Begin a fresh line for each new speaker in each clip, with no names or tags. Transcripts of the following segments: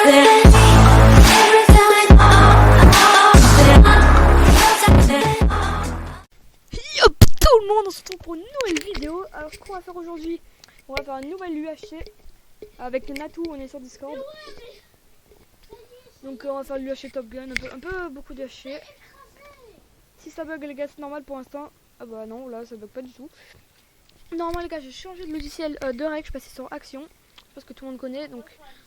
Yop tout le monde, on se retrouve pour une nouvelle vidéo. Alors ce qu'on va faire aujourd'hui, on va faire une nouvelle UHC avec Natou, on est sur Discord. Donc on va faire l'UHC Top Gun, un peu beaucoup d'UHC. Si ça bug les gars c'est normal pour l'instant. Ah bah non là ça bug pas du tout. Normalement les gars j'ai changé de logiciel de règle, je suis passé sur Action. Je pense que tout le monde connaît, donc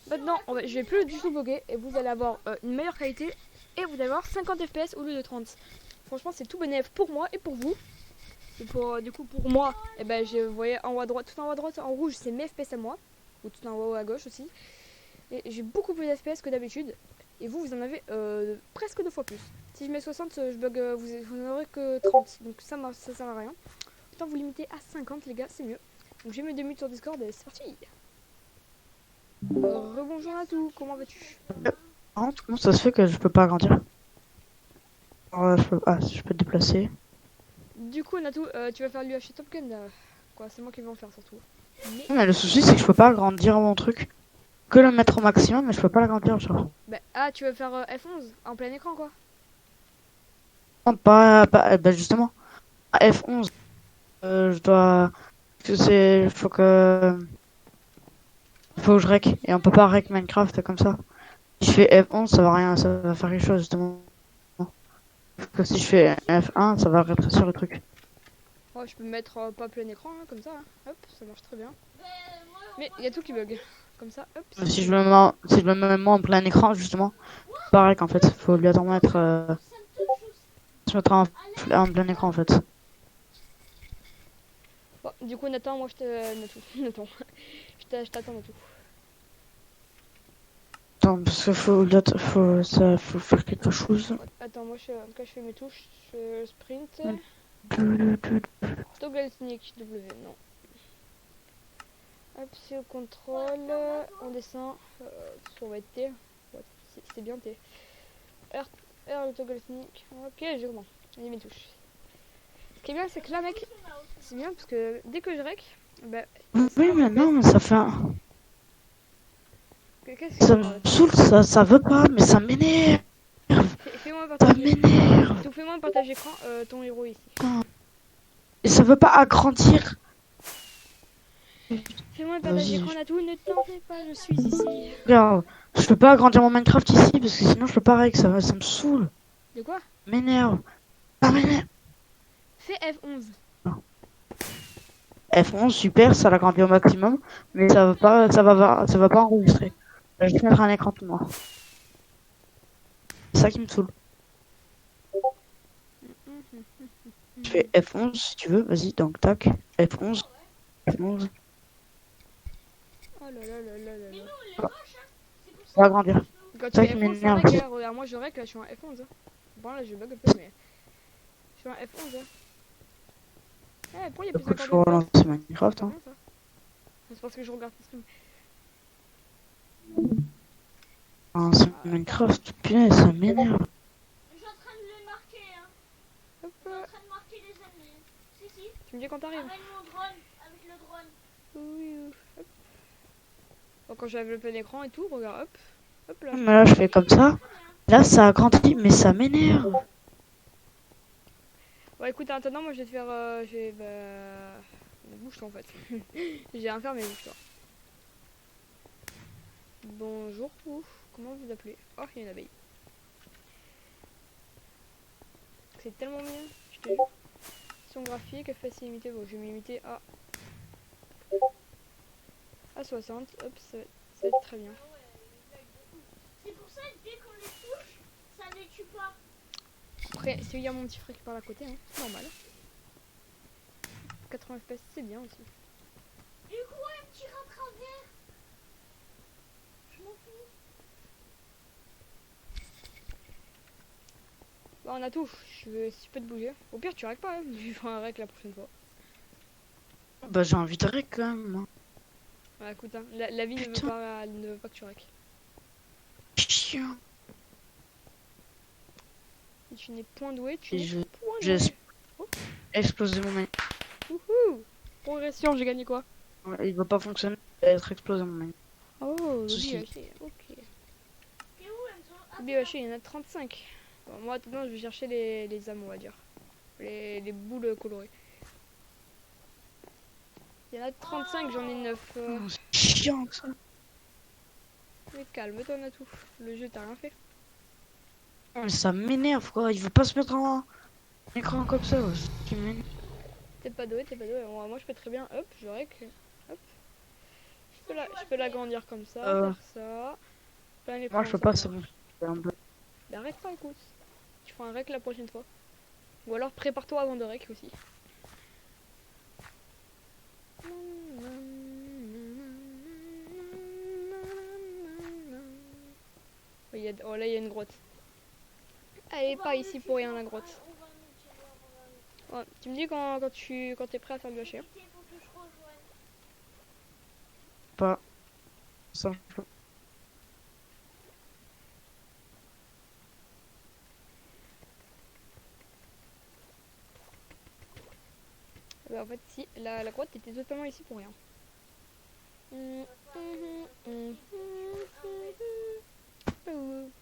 maintenant je vais plus du tout bugger et vous allez avoir une meilleure qualité et vous allez avoir 50 fps au lieu de 30. Franchement c'est tout bénéf pour moi et pour vous. Et pour, du coup pour moi, et ben je voyais en haut à droite, tout en haut à droite en rouge c'est mes FPS à moi, ou tout en haut à gauche aussi. Et j'ai beaucoup plus d'FPS que d'habitude. Et vous en avez presque 2 fois plus. Si je mets 60, je bug, vous n'en aurez que 30. Donc ça sert à rien. Autant vous limiter à 50 les gars, c'est mieux. Donc j'ai mis 2 minutes sur Discord et c'est parti. Rebonjour à tout, comment vas-tu?
Comment ça se fait que je peux pas agrandir? Je peux te déplacer.
Du coup Natou, tu vas faire l'UHC Top Gun quoi, c'est moi qui vais en faire surtout.
Mais le souci c'est que je peux pas agrandir mon truc. Que le mettre au maximum, mais je peux pas l'agrandir genre.
Bah, tu veux faire F11 en plein écran quoi?
Non, bah justement. À F11, je dois. Faut que je rec. Et on peut pas rec Minecraft comme ça. Si je fais F11, ça va rien, ça va faire quelque chose justement. Que si je fais F1, ça va rétrécir le truc.
Oh, je peux mettre pas plein écran hein, comme ça. Hein. Hop, ça marche très bien. Mais il y a tout qui bug. Comme ça, hop.
Si je me mets moi en plein écran, justement, pareil qu'en fait, faut lui attendre mettre. Se mettre en plein écran en fait.
Bon, du coup, Nathan, moi je te. Nathan. je t'attends, Nathan.
Attends, parce qu'il faut faire quelque chose.
Attends, moi en tout cas, je fais mes touches. Je sprint. Toggle sneak W, non. Hop, c'est au contrôle. On descend. On va être T. Ouais, c'est bien T. R, le toggle sneak. Ok, j'ai comment. J'ai mes touches. Ce qui est bien, c'est que là, mec, c'est bien parce que dès que je rec, bah.
Oui, mais non, ça fait un.
Qu'est-ce que
Ça me saoule, ça veut pas, mais ça m'énerve.
Fais-moi un
Ça
partage.
m'énerve.
Fais-moi un partage écran, ton héros ici.
Et ça veut pas agrandir.
Fais-moi un partage d'écran à tout, ne t'en fais pas, je suis ici.
Regarde, je peux pas agrandir mon Minecraft ici parce que sinon je peux pas rec, ça me saoule.
De quoi?
M'énerve. Ça m'énerve.
Fais F11.
F11, super, ça l'agrandit au maximum, mais ça va pas enregistrer. Je vais juste mettre un écran tout noir. C'est ça qui me saoule. Je fais F11 si tu veux, vas-y, donc tac, F11, F11.
Oh là là là là là là.
Ça va agrandir.
Quand
Ça
tu fais
qui
F11, c'est
m'énerve.
vrai que regarde, moi je rec là, je suis en F11. Hein. Bon là je bug un peu, mais je suis en F11. Hein. Eh, pourquoi il y a plus
Écoute, je
50
vais relancer Minecraft. Hein.
C'est parce que je regarde tes streams.
Ah, c'est Minecraft, punaise, ça m'énerve.
Je suis en train de le marquer, hein.
Hop.
Je suis en train de marquer les amis. Si.
Tu me dis quand t'arrives.
Avec mon drone, avec le drone.
Oui, hop. Bon, quand j'avais le plein écran et tout, regarde, hop. Hop là.
Mais là, je fais comme ça. Là, ça agrandit, mais ça m'énerve.
Bon écoute, en attendant, moi je vais te faire. Bouge-toi en fait. J'ai rien à faire, mais bouge-toi. Bonjour, vous. Comment vous appelez? Oh, il y a une abeille. C'est tellement bien, je te jure. Son graphique, FPS limité. Bon, je vais me limiter à 60. Hop, ça va être très bien.
C'est pour ça que dès qu'on les touche, ça ne les tue pas.
Après, il y a mon petit frère qui parle à côté, hein. C'est normal. 80 FPS, c'est bien aussi.
Du coup, elle me tire à travers. Je m'en fous.
Bon, on a tout. Si tu peux te bouger. Au pire, tu règles pas, hein. Je ferai un règle la prochaine fois.
Bah, j'ai envie de rec quand même.
Ouais, écoute, hein, la vie ne veut pas que tu règles.
Chiant.
Et tu n'es point doué, tu
Et
n'es point
j'ai
doué.
explosé mon main.
Wouhou! Progression, j'ai gagné quoi?
Ouais, il va pas fonctionner, il va être explosé mon main.
Oh,
Souci.
oui, ok. BHC, il y en a 35. Bon, moi, maintenant, je vais chercher les âmes, on va dire. Les boules colorées. Il y en a 35, j'en ai 9.
Oh, c'est chiant que ça.
Mais calme-toi, Natou. Le jeu, t'as rien fait.
Oh, mais ça m'énerve quoi, il veut pas se mettre en écran comme ça. Ouais. C'est ce qui m'énerve.
T'es pas doué, t'es pas doué. Moi, je peux très bien. Hop, je rec. Hop. Je peux l'agrandir comme ça, faire ça. Plein l'écran,
Moi je peux
ça
pas,
me
c'est
marche.
bon. C'est un peu-
Bah, rec pas, écoute. Tu feras un rec la prochaine fois. Ou alors prépare-toi avant de rec aussi. Oh, là, il y a une grotte. Elle est pas ici pour rien, la grotte. Ouais, tu me dis quand t'es prêt à faire le BHR.
pas. Ça, je peux-
Bah, en fait, si, la grotte était totalement ici pour rien.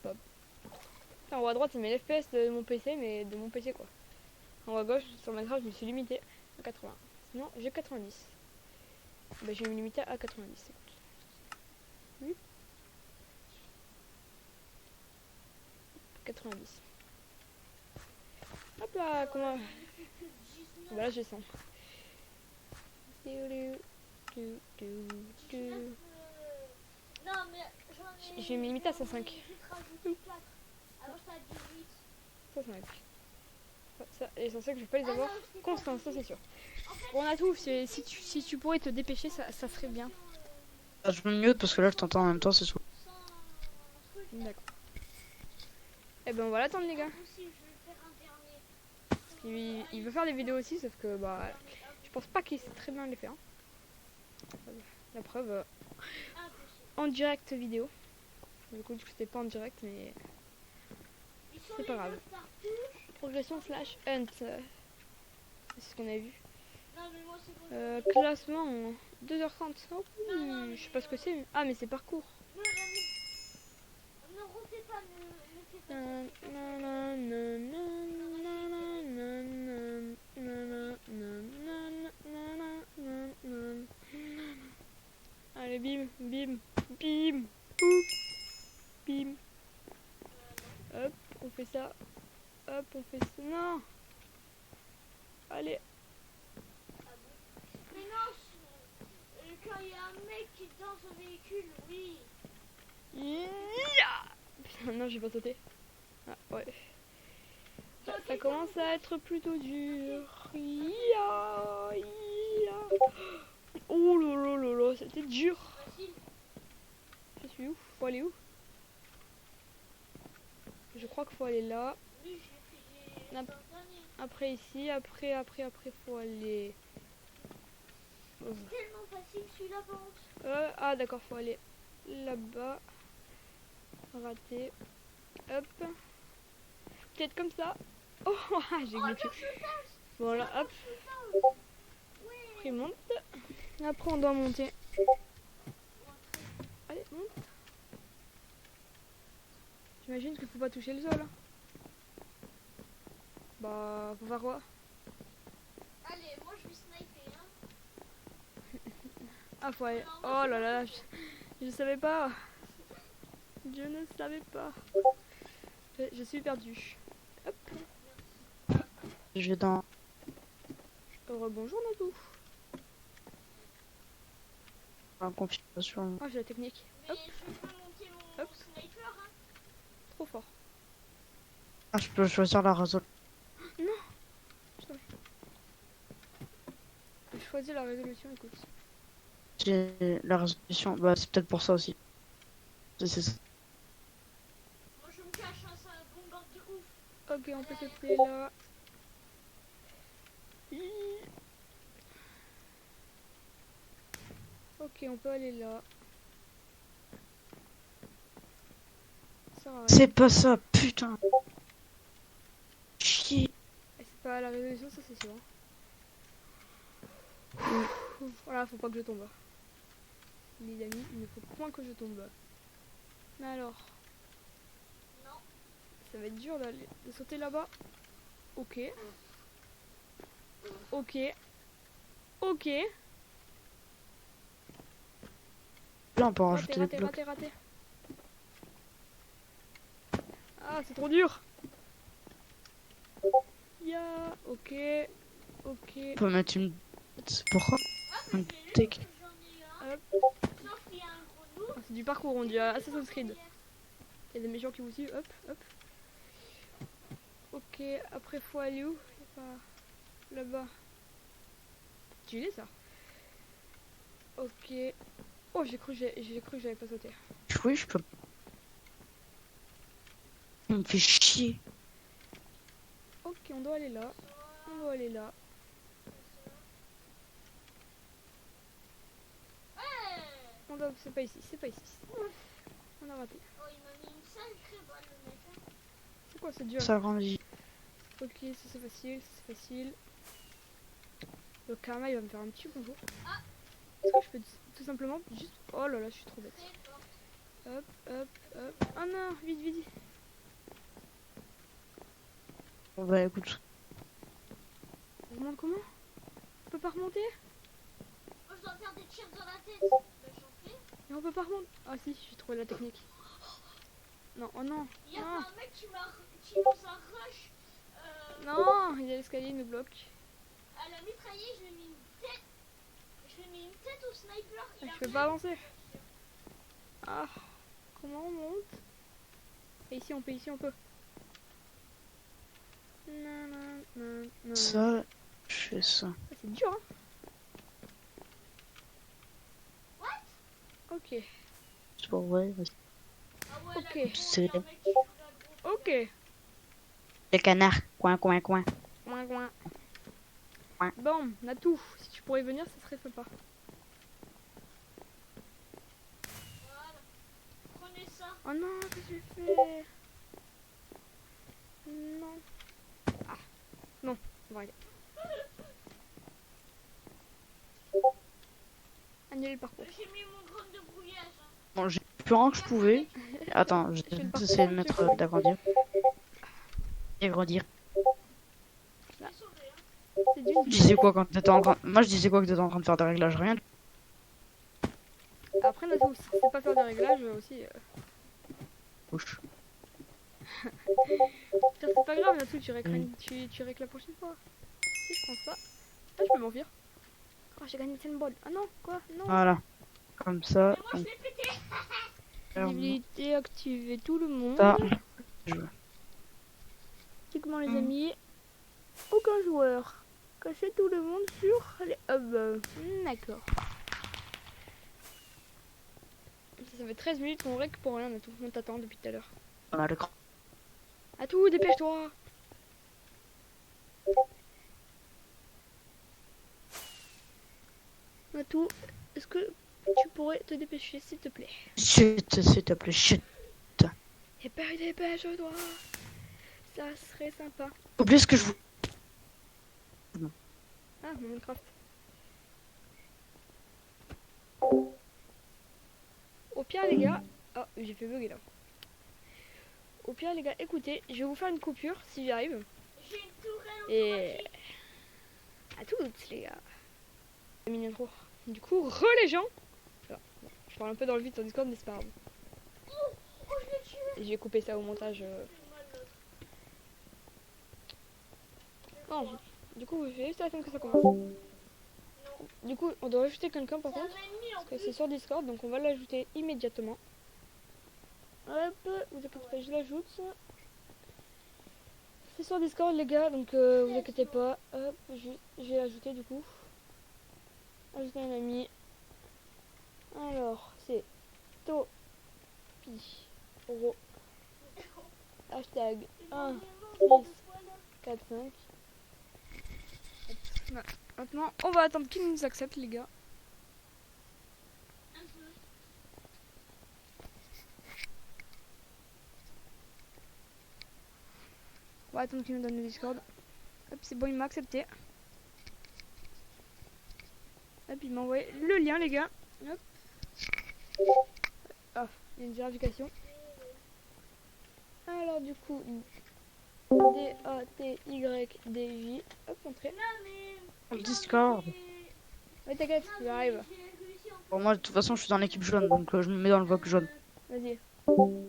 Hop. En haut à droite, c'est mes FPS de mon PC, mais de mon PC quoi. En haut à gauche, sur Minecraft, je me suis limité à 80. Sinon, j'ai 90. Bah, je vais me limiter à 90. Écoute. 90. Hop là, comment. Voilà, j'ai 100.
Non, mais j'en ai.
Je vais me limiter à 105.
Juste rajouter 4. Avant, j'étais à 18.
105. Ça, et 105, je vais pas les avoir
c'est
constant, ça c'est sûr. Bon, on a tout. Si tu pourrais te dépêcher, ça serait bien.
Ah, je me mute parce que là je t'entends en même temps, c'est tout.
D'accord. Et ben on va l'attendre les gars.
Aussi, je vais faire un dernier.
Il veut faire des vidéos aussi, sauf que bah je pense pas qu'il sait très bien les faire. La preuve en direct vidéo. Du coup c'était pas en direct mais c'est pas grave. Progression slash hunt. C'est ce qu'on a vu.
Non, mais moi, c'est bon.
Classement en 2h30. Oh, je sais pas ce que c'est. Ah mais c'est parcours.
Ne refais pas, ne fais pas.
Allez, bim, bim, bim, boum, bim. Hop, on fait ça. Hop, on fait ça. Non. Allez.
Mais non, quand il y a un mec qui est dans un véhicule, oui.
Putain, non, j'ai pas sauté. Ah, ouais. Ça commence à être plutôt dur. Oh là là là là, c'était dur.
Facile.
Je suis où? Faut aller où? Je crois qu'il faut aller là.
Oui, j'ai
Nap-
fait le dernier.
Après ici, après, faut aller.
C'est tellement facile celui-là, par contre.
Ah d'accord, faut aller là-bas. Raté. Hop. Peut-être comme ça. Oh, j'ai glitché. Voilà, hop. Après monte. Après on doit monter. Allez, monte. J'imagine qu'il faut pas toucher le sol. Bah, faut faire quoi?
Allez, moi je vais sniper. Hein.
Ah, faut aller. Oh là là, je savais pas. Je ne savais pas. Je suis perdu. Hop.
Je vais dans.
Bonjour Natou.
En configuration.
Ah, j'ai la technique.
Mais
Hop,
je peux monter mon
hop.
sniper. Hein.
Trop fort.
Ah, je peux choisir la résolution.
J'ai choisi la résolution, écoute.
J'ai la résolution. Bah, c'est peut-être pour ça aussi. C'est ça.
Moi je me cache, hein, c'est un bombarde de ouf.
Ok, on peut sauter là. Ok, on peut aller là. Ça va.
C'est pas ça, putain. Chier.
C'est pas la résolution, ça c'est sûr. Voilà, faut pas que je tombe. Les amis, il ne faut point que je tombe. Mais alors,
Non.
Ça va être dur là, de sauter là-bas. Ok. Ok. Ok.
Là, on peut en
Raté,
rajouter des
raté,
blocs.
raté, raté. Ah, c'est trop dur. Ya, ok. Ok.
On peut mettre une... Pourquoi un tech?
J'en ai un.
Hop.
Sauf qu'il y a un gros loup.
Ah, c'est du parcours, on dit Assassin's Creed. Il y a des méchants qui vous suivent. Hop, hop. Ok, après faut aller où? Il y a pas... Là-bas. Stylé ça. Ok. Oh, j'ai cru que j'avais pas sauté.
Oui, je peux. On me fait chier.
Ok, on doit aller là. On doit aller là.
Ouais.
C'est pas ici, c'est pas ici. On a raté.
Oh, il m'a mis une sacrée balle, le mec. Hein.
C'est quoi ce dur?
Ça grandit.
Ok, ça c'est facile, ça c'est facile. Le karma il va me faire un petit bonjour. Est-ce que je peux tout simplement juste... Oh là là, je suis trop bête.
C'est fort.
Hop, hop, hop. Oh non, vite, vite.
Bon, bah écoute.
On remonte comment? On peut pas remonter?
Moi, je dois faire des tirs dans la tête. Bah, j'en fais.
Et on peut pas remonter? Ah si, j'ai trouvé la technique. Non, oh non.
Il y a
Non,
un mec qui nous a rush
non, il y a l'escalier, il nous bloque.
à la mitraillée. Je lui ai mis une tête. Je lui ai mis une tête au sniper.
Ah, je peux pas avancer. Ah, comment on monte? Et ici on peut, ici on peut. Non, non, non, non.
Ça, je fais ça.
Ah, c'est dur, hein. Ok,
C'est pas vrai. Vas-y.
Ah ouais,
Ok.
là, gros,
C'est-
il y a un mec qui joue la grosse.
ok.
Le canard. Coin, coin, coin.
Coin, coin.
Coin.
Bon, on a tout. Si tu pourrais venir, ça serait sympa.
Voilà. Prenez ça.
Oh non, qu'est-ce que j'ai fait? Non. Ah, non, on va regarder. Annuler le parcours.
J'ai mis mon drone de brouillage. Hein.
Bon, j'ai plus rien que je pouvais. Attends, je
Je fais le
vais
parcours,
essayer de
tu
mettre
fais quoi
d'agrandir. D'agrandir.
Je l'ai sauvé. Hein.
C'est d'une.
Je disais quoi quand t'étais en train... Moi, je disais quoi que t'étais en train de faire des réglages, rien.
Après, Natou, si tu sais pas faire des réglages aussi.
Bouche.
C'est pas grave, Natou, tu règles la prochaine fois. Si, je pense pas. Ah, je peux m'enfuir. Oh, j'ai gagné 10 balles. Ah non, quoi? Non.
Voilà. Comme ça.
Et moi, je l'ai pété.
Visibilité activée, tout le monde.
Ça.
Pratiquement les amis. Aucun joueur. Cachez tout le monde sur les hubs. D'accord. Ça fait 13 minutes qu'on règle pour rien, Natou. On t'attend depuis tout à l'heure.
On a l'écran.
À tout, dépêche-toi. Natou, est-ce que tu pourrais te dépêcher, s'il te plaît?
Chut, s'il te plaît, chut.
Et ben, dépêche-toi. Ça serait sympa.
Oubliez ce que je vous...
Ah, mon Minecraft. Au pire, les gars. Oh, j'ai fait bugger là. Au pire, les gars, écoutez, je vais vous faire une coupure si j'y arrive.
J'ai une tourelle
Et.
automatique.
À toutes, les gars. C'est mignon trop. Du coup, les gens. Voilà. Bon, je parle un peu dans le vide sur Discord, mais c'est pas grave.
Oh, je l'ai tué.
Et je vais couper ça au montage. Non, du coup, je vais juste attendre que ça commence. Du coup, on doit ajouter quelqu'un par
C'est un
contre.
ennemi en
Parce que
plus.
c'est sur Discord, donc on va l'ajouter immédiatement. Hop, vous inquiétez pas, je l'ajoute. C'est sur Discord les gars, donc vous inquiétez pas. Hop, je vais l'ajouter du coup. Ajouter un ami. Alors, c'est Topi Ro. Hashtag 1, 6, 4, 5. Maintenant, on va attendre qu'il nous accepte les gars.
Un peu.
On va attendre qu'il nous donne le Discord. Hop, c'est bon, il m'a accepté. Hop, il m'a envoyé le lien, les gars. Hop. Ah, il y a une vérification. Alors du coup, D-A-T-Y-D-J. Hop, entrée.
Discord.
Ouais, t'inquiète, j'arrive.
Bon, moi, de toute façon, je suis dans l'équipe jaune, donc je me mets dans le bloc jaune.
Vas-y. Où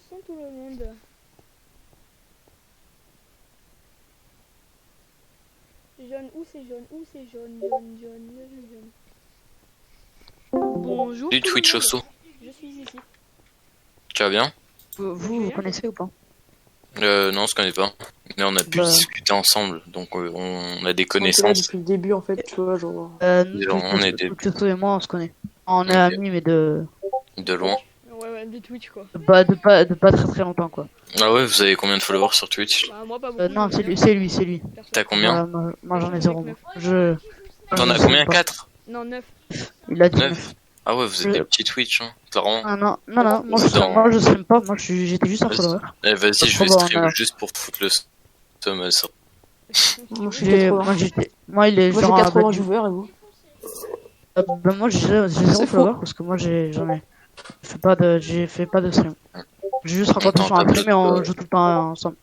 sont tout le monde? Jaune, où c'est jaune? Où c'est jaune? Jaune. Bonjour.
Du
tout le
Twitch
monde.
Osso.
Je suis ici.
Tu vas bien?
Vous connaissez ou pas?
Non, on se connaît pas. Mais on a pu
Bah.
discuter ensemble, donc on a des
On était là
connaissances.
depuis le début en fait, tu vois, genre.
Nous,
On est des-
Tuto et moi, on se connaît. On est
Ok.
amis, mais de
De loin.
Ouais, des Twitch quoi.
de pas très très longtemps, quoi.
Ah ouais, vous avez combien de followers sur Twitch?
Bah, moi pas beaucoup.
Non,
mais
c'est
bien.
lui, c'est lui, c'est lui.
Perso.
T'as combien?
Moi, j'en ai zéro. Moi. Je.
T'en
je
as
sais
combien?
pas.
4?
Non, 9.
Il a dit
9?
9.
Ah ouais, vous êtes des petits Twitch, hein. Clairement.
Ah non, moi
Dans-
moi je stream pas, j'étais juste un
Vas-y.
follower.
Eh, vas-y, je vais
Trop bon,
stream
on a-
juste pour foutre le somme à ça.
Moi, je suis 80.
Moi il est
Moi, j'ai
genre
80 viewers et vous?
moi j'ai zéro
C'est
follower
faux.
parce que moi j'en ai j'ai fait pas de stream. J'ai juste raconté
Attends,
sur un
t'as
stream et on joue tout le temps ensemble.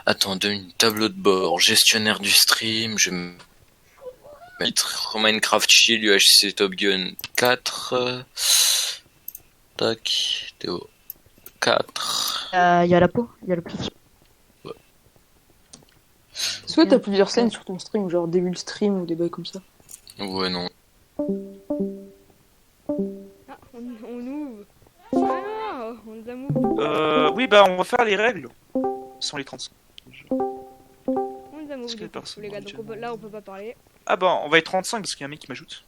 Attends, une tableau de bord, gestionnaire du stream, je vais me mettre Minecraft Chill, UHC Top Gun 4. Tac, Théo 4.
Il y a la peau.
Est-ce que t'as plusieurs scènes sur ton stream, genre début de stream ou des bails comme ça?
Ouais, non.
Ah, on ouvre. Ah, on nous a move.
Oui, bah on va faire les règles. Sans les 35.
On nous a move
Est-ce que
du coup,
personne
les gars.
m'en
Donc
dit
là, on peut pas parler.
Ah bah on va être 35 parce qu'il y a un mec qui m'ajoute.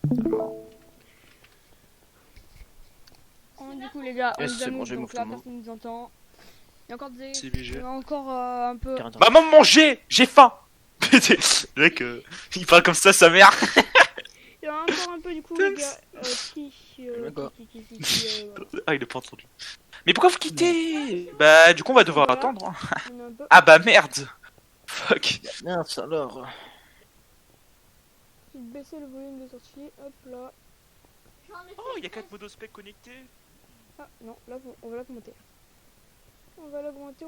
Alors,
Du coup, les gars, on
Yes,
nous a
c'est bon,
move.
j'ai
Donc
move
là,
tout le monde.
personne nous entend. Il y a encore des.
c'est obligé.
Il y a encore un peu.
Bah maman manger, j'ai faim. Le mec, il parle comme ça sa mère.
Il y en a encore un peu du coup, les gars.
D'accord.
Ah il est pas entendu. Mais pourquoi vous quittez? Bah du coup on va devoir
Voilà.
attendre. Hein.
On a un peu.
Ah bah merde. Fuck.
Merde, ça alors.
J'ai baissé le volume de sortie. Hop là.
Oh il y a 4 modospec connectés.
Ah non, là on va l'augmenter. On va l'augmenter.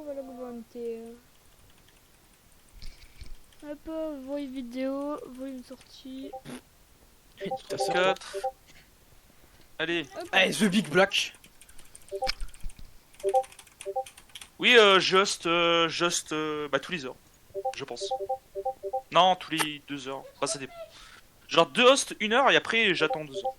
Hop, voix vidéo, volume sortie.
4. Allez.
Hop.
Allez, The Big Black.
Oui just bah tous les heures. Je pense. Non tous les 2 heures. Enfin ça dépend. Genre 2 hosts 1 heure et après j'attends 2 heures.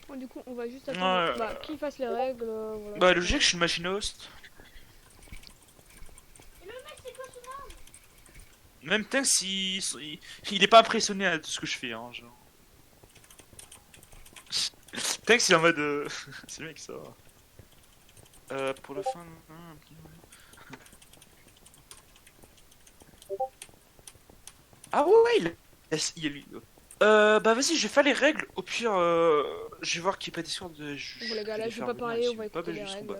Bon, du coup, on va juste attendre
Ouais.
bah, qu'il fasse les règles. Voilà.
Bah logique, je suis une machine host. Même Tanks, il est pas impressionné de ce que je fais, hein, genre. Tanks, il est en mode... C'est le mec, ça va. Pour la fin... Ah ouais, il est lui. Bah vas-y, je vais faire les règles. Au pire, je vais voir qui est pas Discord.
Bon, les gars, là, je vais pas parler, on va écouter les règles.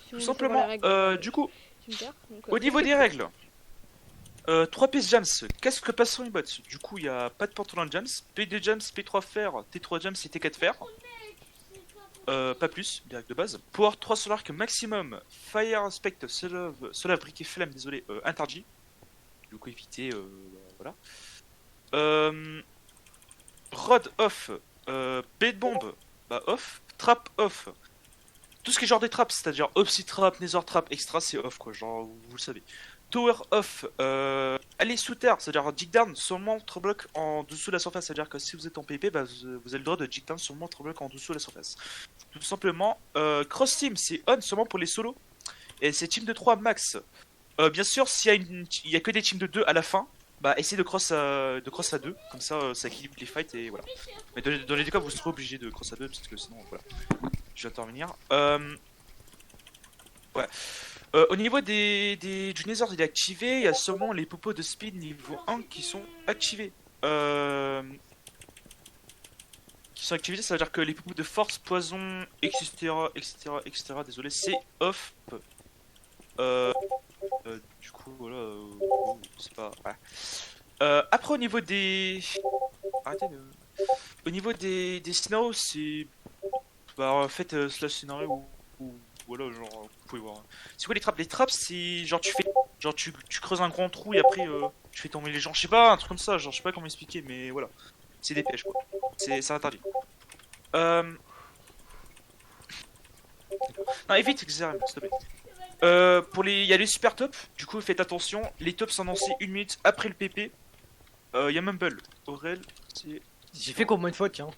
Si
Tout
vous
simplement,
voulez savoir les règles,
du coup,
tu me perds, donc,
au niveau des règles, 3 pièces jams, casque passant et bots. Du coup, il y a pas de pantalon jams, P2 jams, P3 fer, T3 jams et T4 fer. Pas plus, les règles de base. Power 3 sur l'arc maximum, Fire Aspect, Solave, Brick et Flemme, désolé, Intergy. Du coup, éviter, voilà. Rod off, Bait bomb, bah off, Trap off. Tout ce qui est genre des traps, c'est-à-dire Opsy Trap, Nether Trap, Extra, c'est off quoi, genre vous le savez. Tower off, aller sous terre, c'est-à-dire dig down sur le montre bloc en dessous de la surface, c'est-à-dire que si vous êtes en PvP, bah, vous avez le droit de dig down sur le montre bloc en dessous de la surface. Tout simplement, cross team, c'est on seulement pour les solos, et c'est team de 3 max. Bien sûr, s'il y a que des teams de 2 à la fin, bah essayez de cross à 2, comme ça ça équilibre les fights et voilà. Mais dans les deux cas, vous serez obligé de cross à 2 parce que sinon voilà. Je vais intervenir. Ouais. Au niveau du Nether, il est activé. Il y a seulement les popos de speed niveau 1 qui sont activés. Ça veut dire que les popos de force, poison, etc. Désolé, c'est off. Du coup, voilà. C'est pas. Voilà. Après, au niveau des. Arrêtez de. Au niveau des snows, c'est Bah faites slash scénario ou voilà, genre vous pouvez voir. C'est quoi les trappes? Les trappes, c'est genre tu creuses un grand trou et après tu fais tomber les gens. Je sais pas, un truc comme ça, genre je sais pas comment expliquer, mais voilà. C'est des pièges quoi. C'est interdit. Non, évite, XRM, s'il te plaît. Il y a les super tops, du coup faites attention. Les tops sont lancés 1 minute après le PP. Il y a Mumble, Aurel, c'est.
J'ai fait combien de fois, tiens?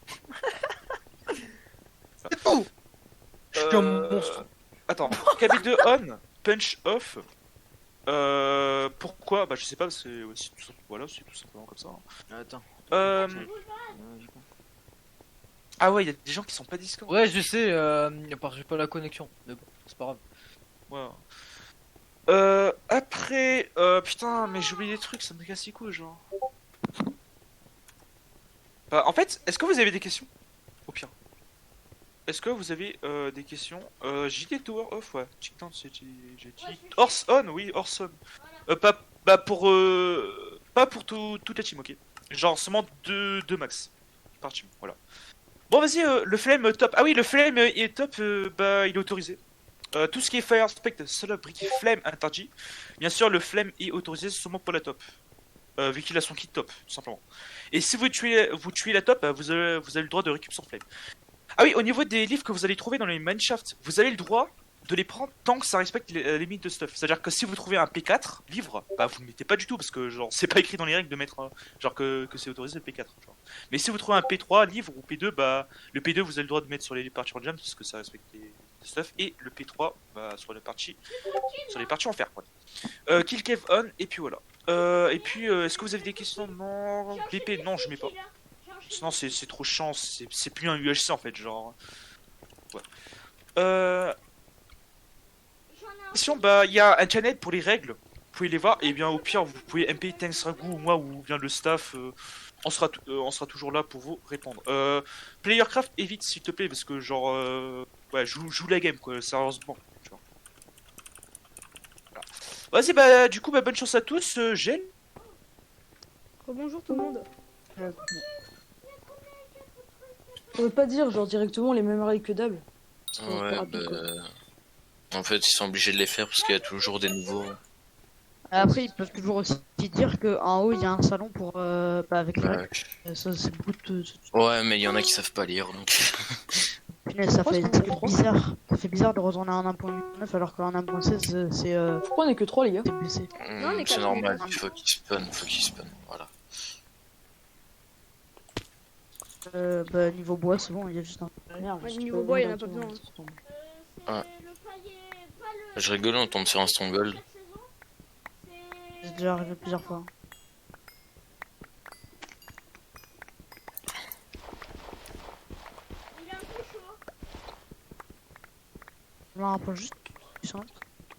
Je
suis un monstre.
Attends, KB2 on, punch off. Pourquoi? Bah je sais pas, voilà, c'est tout simplement comme ça.
Attends.
Ah ouais, il y a des gens qui sont pas Discord.
Ouais, je sais, parce que j'ai pas la connexion. Mais bon, c'est pas grave.
Ouais. Après, putain, mais j'ai oublié des trucs, ça me casse les couilles, genre. Bah, en fait, est-ce que vous avez des questions? Au pire. Est-ce que vous avez des questions? JD Tower off, ouais. Chicktown, j'ai dit. Horse on, oui, horse on. Pas pour toute la team, ok. Genre seulement deux max par team, voilà. Bon, vas-y, le flame top. Ah oui, le flame est top, bah il est autorisé. Tout ce qui est fire, spectre, celebrity, flame, interdit. Bien sûr, le flame est autorisé seulement pour la top. Vu qu'il a son kit top, tout simplement. Et si vous tuez la top, vous avez le droit de récupérer son flame. Ah oui, au niveau des livres que vous allez trouver dans les mineshaft, vous avez le droit de les prendre tant que ça respecte les limites de stuff. C'est-à-dire que si vous trouvez un P4 livre, bah vous ne mettez pas du tout parce que genre c'est pas écrit dans les règles de mettre genre que c'est autorisé le P4. Genre. Mais si vous trouvez un P3 livre ou P2, bah le P2 vous avez le droit de mettre sur les parties en jam parce que ça respecte les stuff et le P3 bah sur les parties en fer. Voilà. Kill cave on et puis voilà. Et puis est-ce que vous avez des questions? Non. BP non je mets pas. Sinon c'est trop chiant, c'est plus un UHC en fait genre. Ouais. Bah il y a un channel pour les règles, vous pouvez les voir et bien au pire vous pouvez MP Thanks Ragu ou moi ou bien le staff, on sera toujours là pour vous répondre. Playercraft évite s'il te plaît parce que genre ouais joue la game quoi, sérieusement. Tu vois. Voilà. Vas-y bah du coup bah bonne chance à tous, Gel.
Bonjour tout le monde.
On veut pas dire genre directement les mêmes règles que d'hab.
Ouais, en fait, ils sont obligés de les faire parce qu'il y a toujours des nouveaux.
Après, ils peuvent toujours aussi dire qu'en haut, il y a un salon pour. avec les règles. Ça, c'est beaucoup de.
Ouais, mais il y en a qui savent pas lire donc.
Punaise, ça fait bizarre. Ça fait bizarre de retourner en 1.9 alors qu'en 1.16, c'est.
Pourquoi on est que 3 les gars?
C'est baissé.
Non, on est
C'est
quatre,
normal,
on est
il faut qu'ils spawn, voilà.
Bah, niveau bois, c'est bon, il y a juste un.
Merde,
Ouais,
je
niveau
peux
bois, y en a
même
pas
dans
besoin,
tout le monde.
Ouais.
C'est le paillet, pas le.
Je rigole, on tombe sur un stronghold.
Cette saison,
C'est
c'est.
déjà arrivé plusieurs fois.
Il est un peu chaud.
Je m'en rapproche juste du centre.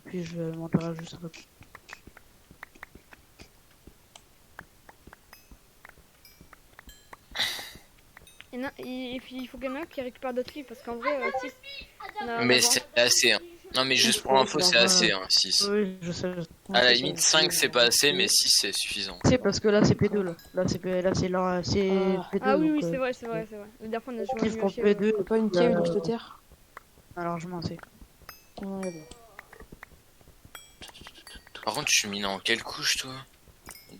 Puis je monterai juste un peu plus.
Et puis il faut qu'il y en ait un qui récupère d'autres livres parce qu'en vrai, si. on a-
Mais
on a-
c'est assez, hein. Non, mais juste pour info, c'est assez, hein, 6.
Oui, je sais.
À la limite, 5 c'est pas assez, mais 6 c'est suffisant.
C'est parce que là, c'est P2 là. Là, c'est P2.
Ah oui,
donc,
oui, c'est vrai. La dernière fois, on a joué
Kiff
un
pour
UHC,
P2.
Y'a pas une cave où je te terre?
Largement, c'est.
Ouais, bon.
Par contre, tu mines en quelle couche, toi?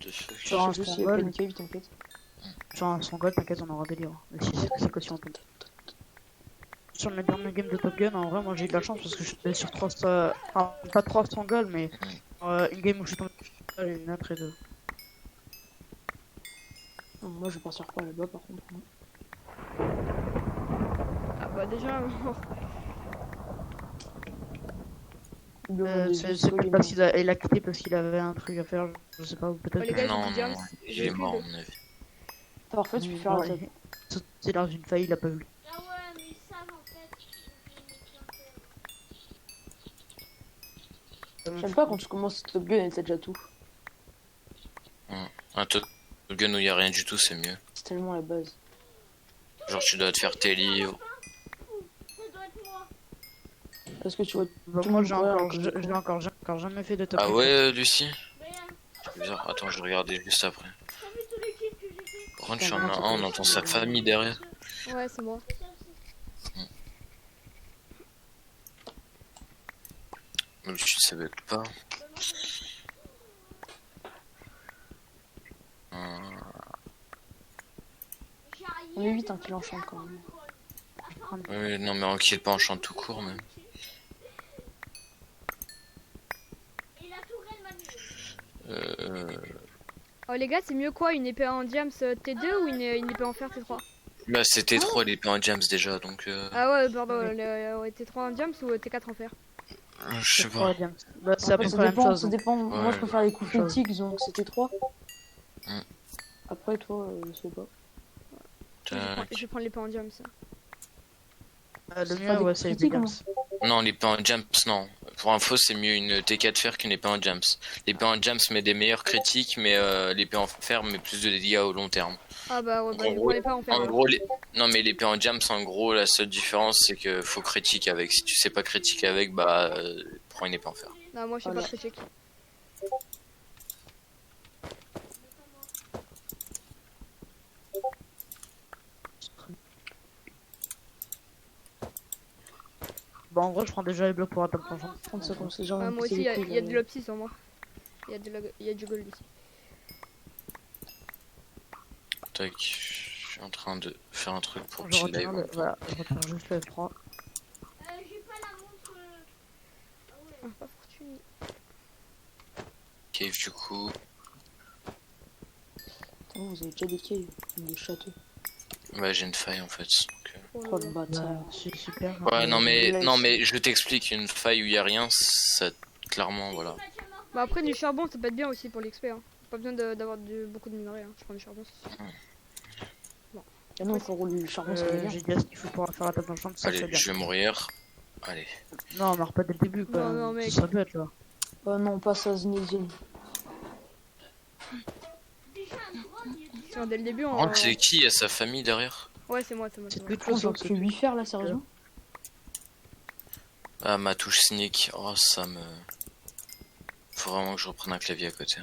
De fuck.
Sur un
Je sais juste s'il y a pas
stronghold.
une cave, t'inquiète.
Sur un stronghold, t'inquiète, on aura des livres. Mais si c'est que si on tombe. Sur mes derniers games de Top Gun, en vrai, moi j'ai eu de la chance parce que je suis sur 3. Enfin, pas 3 strongholds, mais une game où je suis tombé et une autre et deux.
Non, moi je vais partir par là-bas par contre.
Ah bah déjà,
C'est plus parce qu'il a quitté parce qu'il avait un truc à faire, je sais pas, ou
les
peut-être.
gars,
Non,
j'ai dit James,
non, il
j'ai
est mort, à
plus
mon avis.
Parfait, tu peux faire la top.
C'est dans une faille, il a pas vu.
Ah ouais, mais ils savent en fait.
J'aime pas quand tu commences Top Gun et t'as déjà tout.
Un Top Gun où il y a rien du tout, c'est mieux.
C'est tellement la base.
Genre, tu dois te faire tes livres.
Ça doit être moi.
Parce que tu vois,
Bah,
tout
moi
le
j'ai
monde
encore jamais fait de top.
Ah ouais, Lucie?
Regarde,
C'est bizarre. Attends, je vais regarder juste après.
t'as vu tous les kills que j'ai fait?
Par contre, je suis en un, on entend sa famille derrière.
Ouais, c'est moi.
D'habitude, ça bug pas.
On est vite, hein, qu'il enchante quand même.
Oui, non, mais on kill pas en chant tout court, même.
Et la tourelle manuelle.
Oh les gars, c'est mieux quoi, une épée en diams T2 ou une épée en fer T3?
Bah, c'était 3 l'épée en jams déjà, donc
Ah ouais, pardon, ouais, T3 en diams ou T4 en fer?
je sais
Ouais,
pas.
bien. Bah, c'est à
Après,
peu
ça
près la même
dépend,
chose.
ça dépend. Moi, je préfère les coups
Chose.
critiques, donc c'était 3.
Mm.
Après, toi, je sais pas.
Je vais prendre l'épée en diams.
Le
C'est
mien,
pas des
ouais, c'est
critiques,
Williams.
Non, l'épée en jams, non. Pour info, c'est mieux une T4 fer qu'une épée en jams. L'épée en jams met des meilleures critiques, mais l'épée en fer met plus de dégâts au long terme.
Ah bah ouais, bah
En
je
gros-
prends l'épée en fer.
En
alors.
gros, non, mais l'épée en jams, en gros, la seule différence, c'est que faut critique avec. Si tu sais pas critique avec, bah, prends une épée en fer.
Non, moi je sais
Voilà.
pas critique.
Bah, en gros, je prends déjà les blocs pour atteindre ton champ.
30 secondes, c'est genre.
Ah, moi aussi, il y a de l'opti sur moi. Il y a du gold ici.
Tac, je suis en train de faire un truc pour
Je
chill
retiens
live.
voilà, je retiens juste le F3.
J'ai pas la montre. Ah ouais.
Ah, pas fortune.
Cave du coup.
Vous avez déjà des caves, des châteaux.
Bah, j'ai une faille en fait. Donc,
Oh là
Oh le
là.
bâtard.
Bah, c'est super.
Ouais, non mais,
laisse.
non mais je t'explique, une faille où il y a rien, ça, clairement, voilà.
Bah après du charbon ça peut être bien aussi pour l'XP. Hein. Pas besoin d'avoir beaucoup de minerais. Hein. Je prends du charbon. c'est sûr.
Ah non, il faut rouler le charbon, ça va bien.
J'ai dit ce qu'il faut pour faire atteindre ton champ, ça
Allez,
c'est bien.
je vais mourir. Allez.
Non, on meurt pas dès le début, quoi.
Non, mec.
Ce serait bête, là.
Oh non, pas ça, Zinedine.
Tiens, dès le début
Par
on.
contre, c'est qui? Il y a sa famille derrière?
Ouais, c'est moi, c'est moi.
C'est
c'est moi.
plus de
Oh,
choses
j'ai que 8 fers là, sérieusement.
Ah, ma touche sneak. Oh, ça me... Faut vraiment que je reprenne un clavier à côté.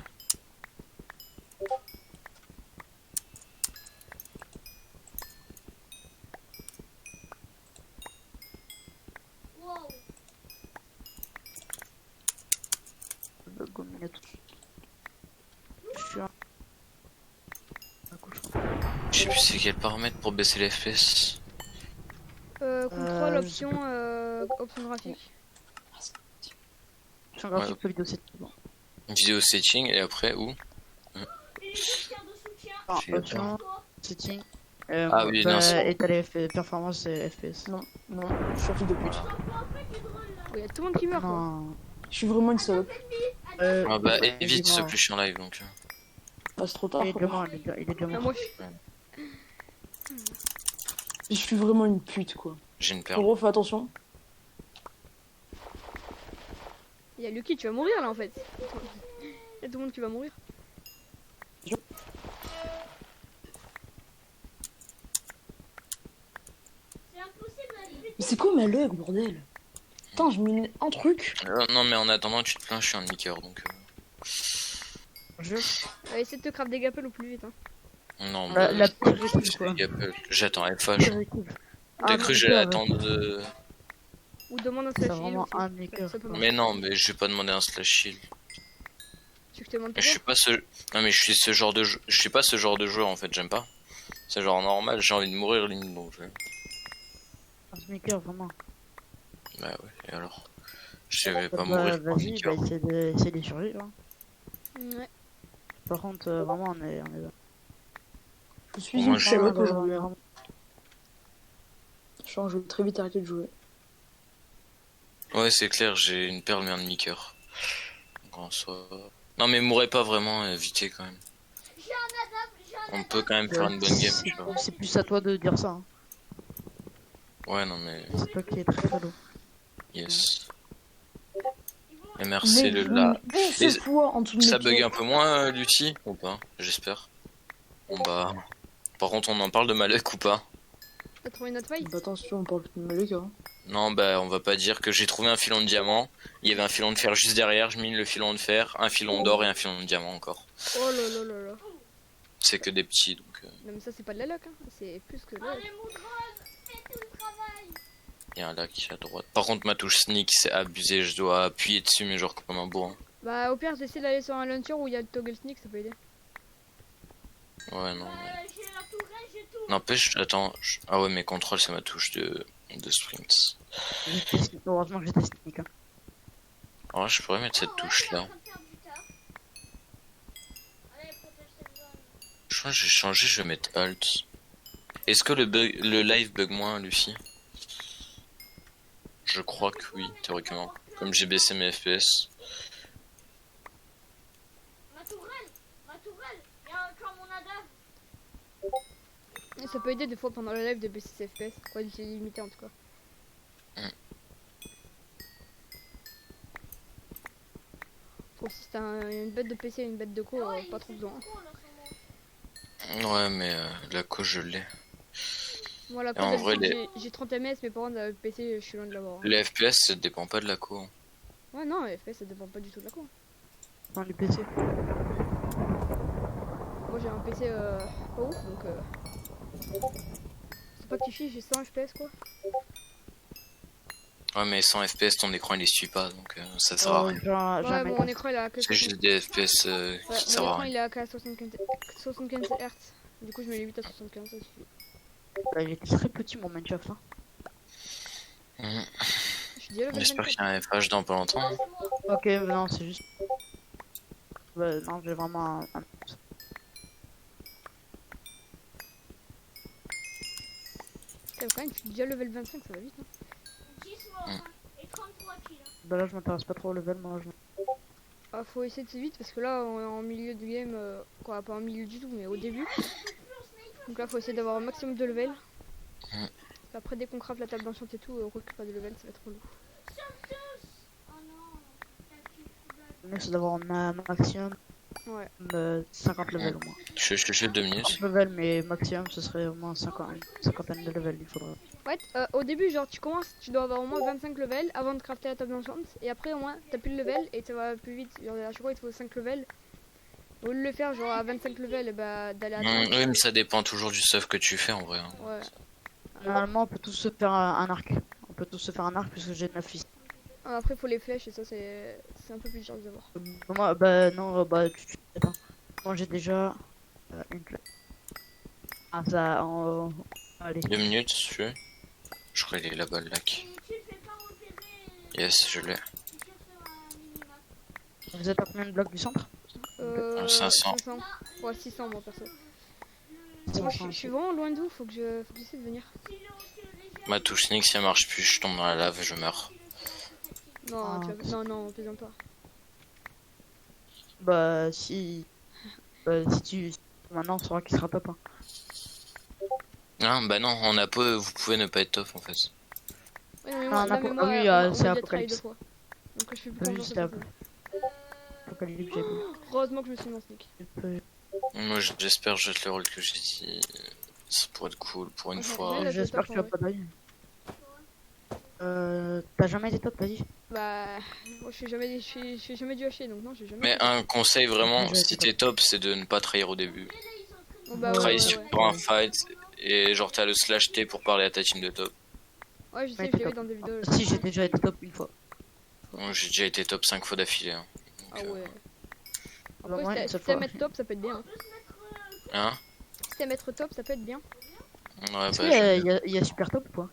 Wow.
Je suis un coup, je crois.
Je sais plus c'est quel paramètre pour baisser les FPS.
Contrôle,
je
option, option graphique.
Je suis un graphique pour vidéo, c'est bon.
Vidéo setting et après où?
Et les posters de soutien.
Ah,
Je sais
option, setting.
Ah oui, non, c'est-
étaler performance et FPS.
Non, non, je suis un fils de pute.
Il y a tout le monde qui meurt quoi.
Non.
Je suis vraiment une salope.
Ah bah
il est
évite ce
mort.
plus en live donc.
Pas trop tard.
Il est déjà
frère.
mort, il est déjà
Ah,
mort.
moi
Je suis vraiment une pute, quoi.
J'ai une perle.
Gros, fais attention.
il y a Lucky, tu vas mourir là en fait. Il y a tout le monde qui va mourir.
C'est impossible d'arriver.
Mais c'est quoi ma lug, bordel? Putain, je mets un truc.
Non mais en attendant tu te plains, je suis un niqueur donc.
Je...
Essaie de te craft des gapels au plus vite. Hein.
Non
La-
mais
la pire équipe, quoi.
j'attends FH. T'as cru que j'allais attendre de...
Ou demande un
C'est
slash heal
vraiment
aussi.
un maker.
Ça peut marcher.
Mais non mais je vais pas demander un slash shield.
Tu veux que je te demande
Je suis pas ce... Non mais je suis ce genre de je suis pas ce genre de joueur en fait, j'aime pas. C'est genre normal, j'ai envie de mourir limite donc
Un maker, vraiment.
Bah ouais, et alors? Je vais pas
Bah,
mourir pour un
vas-y, bah,
niqueur.
essaie de survivre. Hein.
Ouais.
Par contre, vraiment, on est
Je suis
Moi,
une
je-
chalope
on est
aujourd'hui.
vraiment-
Je vais très vite arrêter de jouer.
Ouais c'est clair, j'ai une perle mais un demi-cœur. Donc en soi... Non mais mourrez pas vraiment, évitez quand même.
J'ai un adapte, j'ai un
On peut quand même faire une bonne game, tu vois.
C'est plus à toi de dire ça. Hein.
Ouais non mais...
C'est toi qui es très salaud.
Yes. MRC
Mais
le
je
là.
me
Les-
ce fois en dessous de
Ça
mes
bug
pieds.
un peu moins Lutti ou pas? J'espère. Bon bah... Par contre on en parle de Malek ou pas?
T'as trouvé une autre faille?
Bah, attention, on parle de ma lug, hein.
Non bah on va pas dire que j'ai trouvé un filon de diamant. Il y avait un filon de fer juste derrière, je mine le filon de fer, un filon d'or et un filon de diamant encore.
Oh là là là là.
C'est que des petits donc...
Non mais ça c'est pas de la luck hein. C'est plus que de la
Ah,
luck.
les moudrons, faites tout le travail.
Il y a un lac à droite. Par contre, ma touche sneak, c'est abusé. Je dois appuyer dessus, mais genre comme un bourrin.
Bah au pire j'essaie d'aller sur un launcher où il y a le toggle sneak, ça peut aider.
Ouais, non.
J'ai la tourelle, j'ai tout.
N'empêche, attends. Ah ouais, mais contrôle, c'est ma touche de sprint.
Heureusement que j'étais sneak. Hein.
Alors, je pourrais mettre cette touche-là.
Allez, protège cette zone.
Je crois que j'ai changé, je vais mettre Alt. Est-ce que le live bug moins, Lucie? Je crois que oui, théoriquement. Comme j'ai baissé mes FPS.
Ma tourelle, il y a un camp mon adave.
Et ça peut aider des fois pendant le live de baisser ses FPS, quoi, c'est limité en tout cas. Sauf si t'as une bête de PC et une bête de co, pas trop besoin.
Ouais, mais la cause, je l'ai.
Voilà,
Et en vrai,
j'ai 30 ms, mais par contre, le PC, je suis loin de l'avoir. Hein.
Les FPS, ça dépend pas de la co.
Ouais, non, les FPS ça dépend pas du tout de la co.
Dans les PC.
Moi j'ai un PC pas ouf, donc c'est pas petit, j'ai 100 FPS quoi.
Ouais, mais 100 FPS, ton écran il les suit pas, donc ça sert à rien.
Genre,
Ouais,
jamais.
bon, mon écran il a que
C'est juste des FPS
ouais,
qui servent
mon
à
écran
rien.
il a qu'à 75 Hz. Du coup je mets les 8 à 75, ça suffit.
Bah, il était très petit mon Minecraft. Hein.
Je suis déjà level
J'espère qu'il y
24.
a un FH dans pas longtemps.
Ok, non, c'est juste. Bah, non, j'ai vraiment un.
Putain, quand même, je suis déjà level 25, ça va vite. Hein.
10 morts et 33 kills.
Bah là, je m'intéresse pas trop au level, moi.
Ah, faut essayer de se vite parce que là on est en milieu de game, quoi, pas en milieu du tout, mais au début. Donc là, faut essayer d'avoir un maximum de level. Après, dès qu'on craft la table d'enchant et tout, on récupère des levels, ça va être relou.
Oh non.
Le mieux, c'est d'avoir un maximum
Ouais.
50 levels au moins.
Je suis 2 minutes.
50 levels, mais maximum, ce serait au moins 50, une cinquantaine de levels, il faudrait.
Ouais, au début, genre, tu commences, tu dois avoir au moins 25 levels avant de crafter la table d'enchant. Et après, au moins, t'as plus de level et ça va plus vite. Genre, à chaque fois, il te faut 5 levels. Au lieu de le faire, genre, à 25 levels, et bah, d'aller à 30.
Oui, mais ça dépend toujours du stuff que tu fais en vrai. Hein.
Ouais.
Normalement, on peut tous se faire un arc. On peut tous se faire un arc puisque j'ai 9 fils.
Après, faut les flèches et ça, c'est un peu plus dur de les avoir.
Moi, bah non, bah tu attends. Moi, j'ai déjà une flèche. Ah, ça, allez.
2 minutes, tu veux? Je crois qu'il est là-bas le lac.
Et tu le fais pas repérer.
Yes, je l'ai.
Tu tires sur un minimap.
Vous êtes à combien de blocs du centre?
500.
Ouais, 600, moi, perso. Moi, je suis vraiment loin d'où, faut que j'essaie de venir.
Ma touche sneak, si elle marche plus, je tombe dans la lave et je meurs.
Non,
Ah,
non, plaisante pas.
Bah, si. Bah, si tu. Maintenant, on saura qui sera top. Hein.
Ah, bah non, en apo, vous pouvez ne pas être top en fait.
Ouais, non, mais
Ah,
moi,
on
là,
a-
mais
ah
moi,
oui,
on
c'est
m'a déjà trahi
Apocalypse.
2 fois. Donc, je fais plus
Oui,
confiance
c'était
à personne.
Apocalypse, j'ai vu.
Heureusement que je me suis mis en sneak.
Moi j'espère jeter le rôle que j'ai dit. Ça pourrait être cool pour une
Ouais,
fois.
là,
J'espère que tu vas pas d'ail. T'as jamais été top, vas-y.
Bah, moi, je fais jamais du haché, donc non, j'ai jamais.
Mais un conseil vraiment,
J'ai
si
été
t'es top, c'est de ne pas trahir au début.
Oh, bah,
Trahir
ouais,
sur
ouais.
un fight et genre t'as le slash T pour parler à ta team de top.
Ouais, je sais,
Ouais,
je l'ai
top.
vu dans des vidéos.
Si, j'ai déjà été top une fois.
Moi, j'ai déjà été top 5 fois d'affilée. Hein.
Ah
Donc,
ouais.
Bah, moi,
Après,
une
si
seule
t'aimes
fois.
être top, ça peut être bien.
Hein
Si t'aimes être top, ça peut être bien.
Ouais,
Est-ce
bah,
qu'il y a super top ou quoi?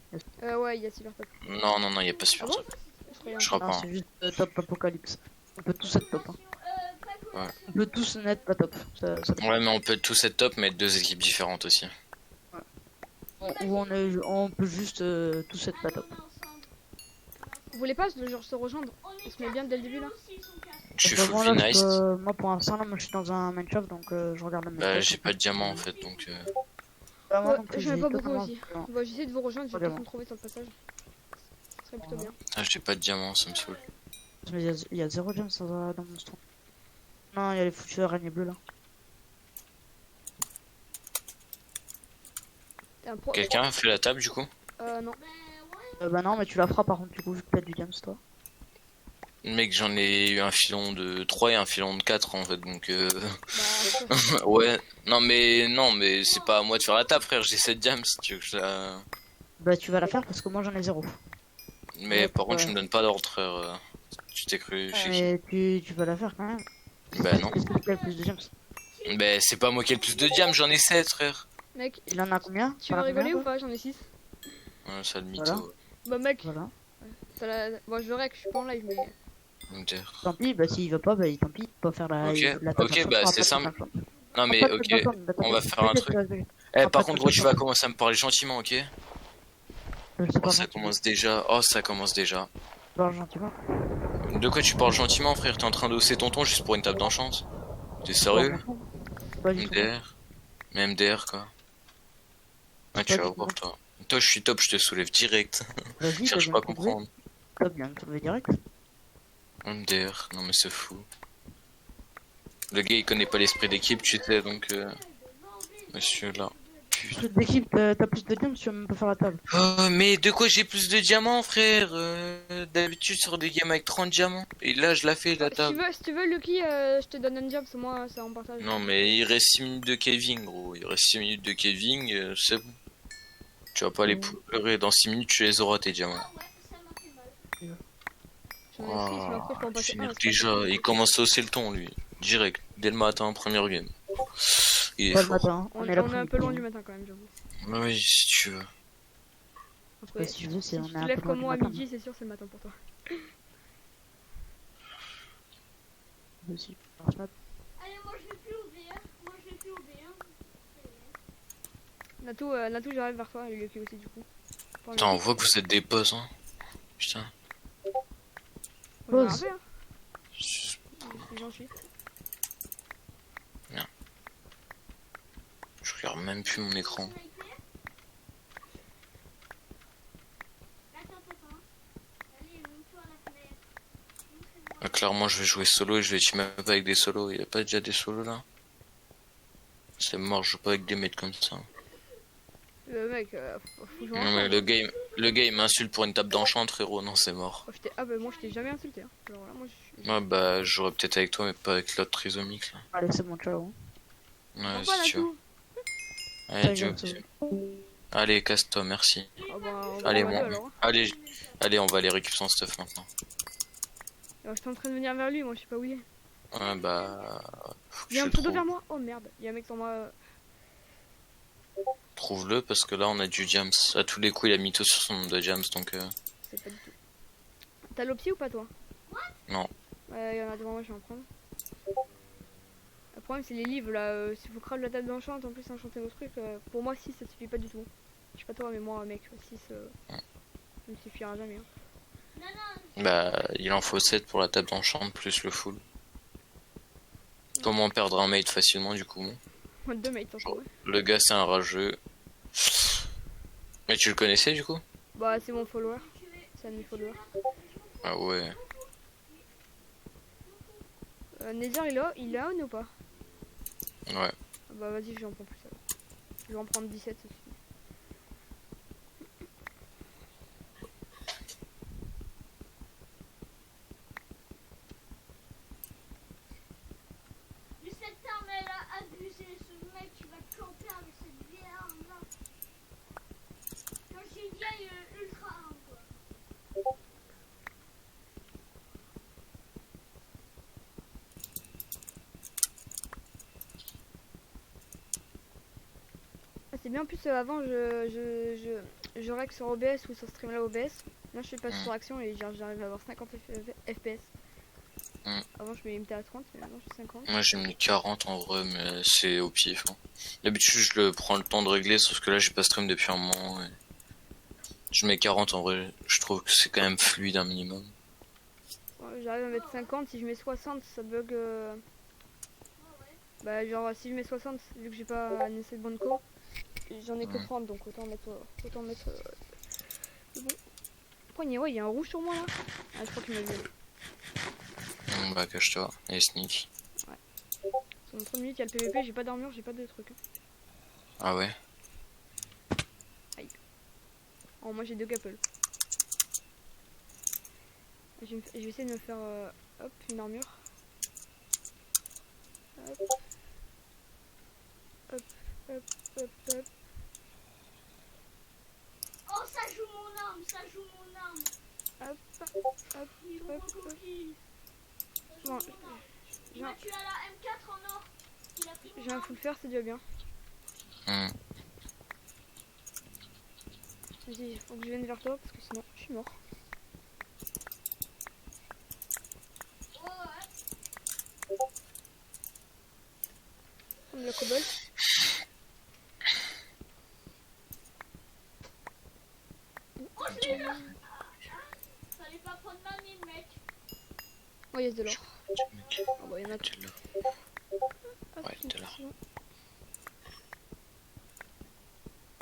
Ouais, il y a super top.
non, y a pas super
Ah bon
top.
Je croyais
Je
un-
crois
Non,
pas.
c'est juste top apocalypse. On peut tous être top. Hein.
Ouais.
On peut tous n'être pas top. Ça
Ouais, mais on peut tous être top, mais être 2 équipes différentes aussi.
Ou on peut juste tous être pas top.
Vous voulez pas genre se rejoindre? On se met bien dès le début là.
Je suis
Bah,
full
moi, là,
nice.
moi pour l'instant là, moi je suis dans un Minecraft donc je regarde le
Bah,
Minecraft.
j'ai pas de diamant en fait, donc.
Bah, moi
Ouais,
non plus,
j'en ai
j'ai
pas beaucoup
totalement-
aussi. Bah, j'essaie de vous rejoindre, je vais
Vraiment.
peut-être me trouver sur le passage. Ce serait plutôt bien.
Ah, j'ai pas de diamant, ça me saoule.
Mais il y a 0 gems dans mon store. Non, il y a les foutus araignées bleues là.
T'es un pro.
Quelqu'un a fait la table du coup?
Non.
Bah non, mais tu la feras par contre du coup vu que t'as du gems toi.
Mec, j'en ai eu un filon de 3 et un filon de 4 en fait, donc
Bah, ça,
ouais. Non mais c'est pas à moi de faire la table frère, j'ai 7 diams si tu veux que je la...
Bah tu vas la faire parce que moi j'en ai 0.
Mais
Ouais,
par contre,
ouais.
tu me donnes pas d'ordre, frère. Tu t'es cru chez qui?
Et tu vas la faire quand même.
Bah non.
Qu'est-ce que tu as le plus de jumps?
Bah c'est pas moi qui ai le plus de diam, j'en ai 7, frère.
Mec,
Il en a combien?
tu
T'en
veux
as combien,
rigoler ou
toi?
pas? J'en ai 6.
Ouais, ça de
Voilà.
mytho.
Bah mec,
Voilà.
bon je rec, je suis pas en live mais...
MDR.
Tant pis, bah s'il veut pas, bah tant pis, il peut faire la
Ok,
la table
ok,
d'enchant,
bah
on fera
c'est
pas de
simple.
table d'enchant.
Non mais
Pas de
ok,
table d'enchant, d'accord.
on va faire un
T'inquiète,
truc.
t'inquiète.
Eh,
Après,
par contre, gros, tu vas
t'inquiète.
commencer à me parler gentiment, ok?
Je sais
Oh,
pas
ça
gentiment.
commence déjà. Oh, ça commence déjà.
Parle gentiment.
De quoi tu parles gentiment, frère? T'es en train d'osser tonton juste pour une table d'enchante? T'es
Pas
sérieux?
gentiment. Pas du tout.
MDR? Mais MDR, quoi. Ouais, tu
Pas
vas
du
voir,
tout.
toi. Toi, je suis top, je te soulève direct.
Vas-y,
Cherche pas à comprendre.
T'as bien me trouver direct.
MDR, non mais c'est fou. Le gars, il connaît pas l'esprit d'équipe, tu sais, donc... Monsieur, là. Putain.
Toute d'équipe, t'as plus de games, tu vas même pas faire la table.
Oh, mais de quoi j'ai plus de diamants, frère? D'habitude, sur des games avec 30 diamants. Et là, je la fais, la table.
Si tu veux Lucky, je te donne un job, c'est moi, ça en partage.
Non, mais il reste 6 minutes de Kevin, gros. Il reste 6 minutes de Kevin, c'est bon. Tu vas pas les pleurer. Dans 6 minutes, tu les auras, tes diamants.
J'en ai 6, mais après je peux en passer
Finir
un.
déjà, il commence à hausser le ton, lui. Direct, dès le matin, première game. Il est
Pas le
fort.
matin,
On
on
est
est là
un peu loin du matin quand même, j'avoue.
Oui, si tu veux.
Après,
Si tu veux, c'est
si
on
tu
est
te
un
lèves
peu loin
comme
du
moi à
matin.
midi, c'est sûr c'est le matin pour toi.
Aussi.
Allez, moi je vais plus au B1. Moi je vais plus au B1.
Natou, j'arrive vers toi et Lucky aussi du coup. Enfin,
Putain, on
Lucky,
voit que vous êtes des boss, hein. Putain.
on va
Pause.
rapper, hein. Je suis gentil.
Je regarde même plus mon écran.
Attends. Allez, mets-toi à la fenêtre.
Ah, clairement, je vais jouer solo et je vais team up avec des solos. Il y a pas déjà des solos là? C'est mort, je joue pas avec des mates comme ça.
Mec, faut jouer
Non, mais le gars il m'insulte pour une table d'enchant, frérot. Non, c'est mort.
Ah bah moi je t'ai jamais insulté. Hein. Alors là, moi je suis...
Ouais, bah, j'aurais peut-être avec toi, mais pas avec l'autre trisomique là.
Allez, c'est bon, ciao.
Ouais,
Pourquoi
si tu veux.
Natou?
Allez,
Ciao,
Dieu.
ciao.
Allez, casse-toi, merci.
Ah bah, on va
Allez,
voir
bon.
deux, alors.
Allez, on va aller récupérer son stuff maintenant.
Alors j'étais en train de venir vers lui, moi je sais pas où il est.
Ouais, bah. Faut que
Il y a
je
un
le
pseudo
trouve.
vers moi. Oh merde, il y a un mec sur moi.
Trouve-le parce que là on a du Jams. À tous les coups, il a mytho sur son nom de Jams donc.
C'est pas du tout. T'as l'opti ou pas toi?
Non.
Ouais, il y en a devant moi, je vais en prendre. Le problème c'est les livres là, si vous crame la table d'enchant en plus enchanter vos trucs, pour moi 6 ça suffit pas du tout. Je sais pas toi mais moi mec, 6 ça ne suffira jamais. Hein.
Bah, il en faut 7 pour la table d'enchant plus le full. Comment perdre un mate facilement du coup?
Moi 2 mates encore ouais.
Le gars c'est un rageux. Mais tu le connaissais du coup?
Bah c'est mon follower, c'est un de mes followers.
Ah ouais.
Nether il est on ou pas?
Ouais.
Ah bah vas-y je vais en prendre plus alors. Je vais en prendre 17 aussi.
Mais cette arme elle a abusé. Ce mec il va te camper avec cette vieille arme là. Quand j'ai dit ultra arme quoi.
Ah, c'est bien en plus avant je règle sur OBS ou sur Streamlabs OBS. Là je suis passé sur action et j'arrive à avoir 50 FPS. Avant je me mettais à 30 mais maintenant je suis 50.
Moi j'ai mis 40 en vrai mais c'est au pif. Hein. D'habitude je le prends le temps de régler sauf que là j'ai pas stream depuis un moment. Et... Je mets 40 en vrai, je trouve que c'est quand même fluide un minimum.
Ouais, j'arrive à mettre 50, si je mets 60 ça bug. Bah genre si je mets 60 vu que j'ai pas un essai de bonne co, j'en ai que 30 donc autant mettre c'est bon. Pourquoi il y a un rouge sur moi là? Ah je crois qu'il m'a vu.
Bah cache-toi, et sneak.
Sur mon 30 minutes il y a le PVP, j'ai pas d'armure, j'ai pas de trucs. Hein.
Ah ouais?
Oh moi j'ai 2 gapels. Je vais essayer de me faire hop une armure. Hop. Hop.
Oh ça joue mon arme.
Hop, hop,
Il est
hop,
trop
hop.
cookie.
Bon,
Il m'a tué à la M4 en or. Il a pris mon
j'ai un
arme.
full fer, c'est déjà bien.
Hmm.
Vas-y, faut que je vienne vers toi parce que sinon je suis mort.
Ouais.
Comme la cobble.
Oh, je l'ai là. Fallait pas prendre ma mine, mec.
Oh, il y a de l'or.
Mec,
Oh, bah, il y en a
t'es là.
Hop,
Ouais, de l'or.
c'est bon.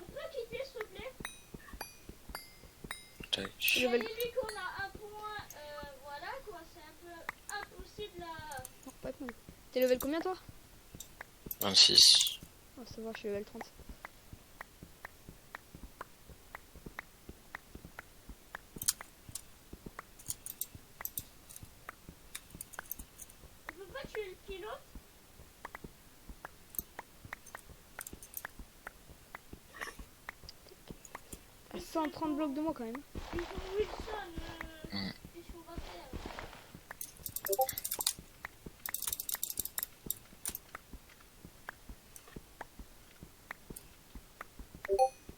On peut quitter, s'il te plaît.
Tac.
Je
Il
vais
a
le-
dit qu'on a un point. Voilà quoi, c'est un peu impossible à.
Non, pas de mal. T'es level combien toi?
26.
Oh, ça va, je suis level 30.
On peut pas tuer le pilote.
130 blocs de moi quand même.
Ils ont Wilson. Qu'est-ce qu'on va faire?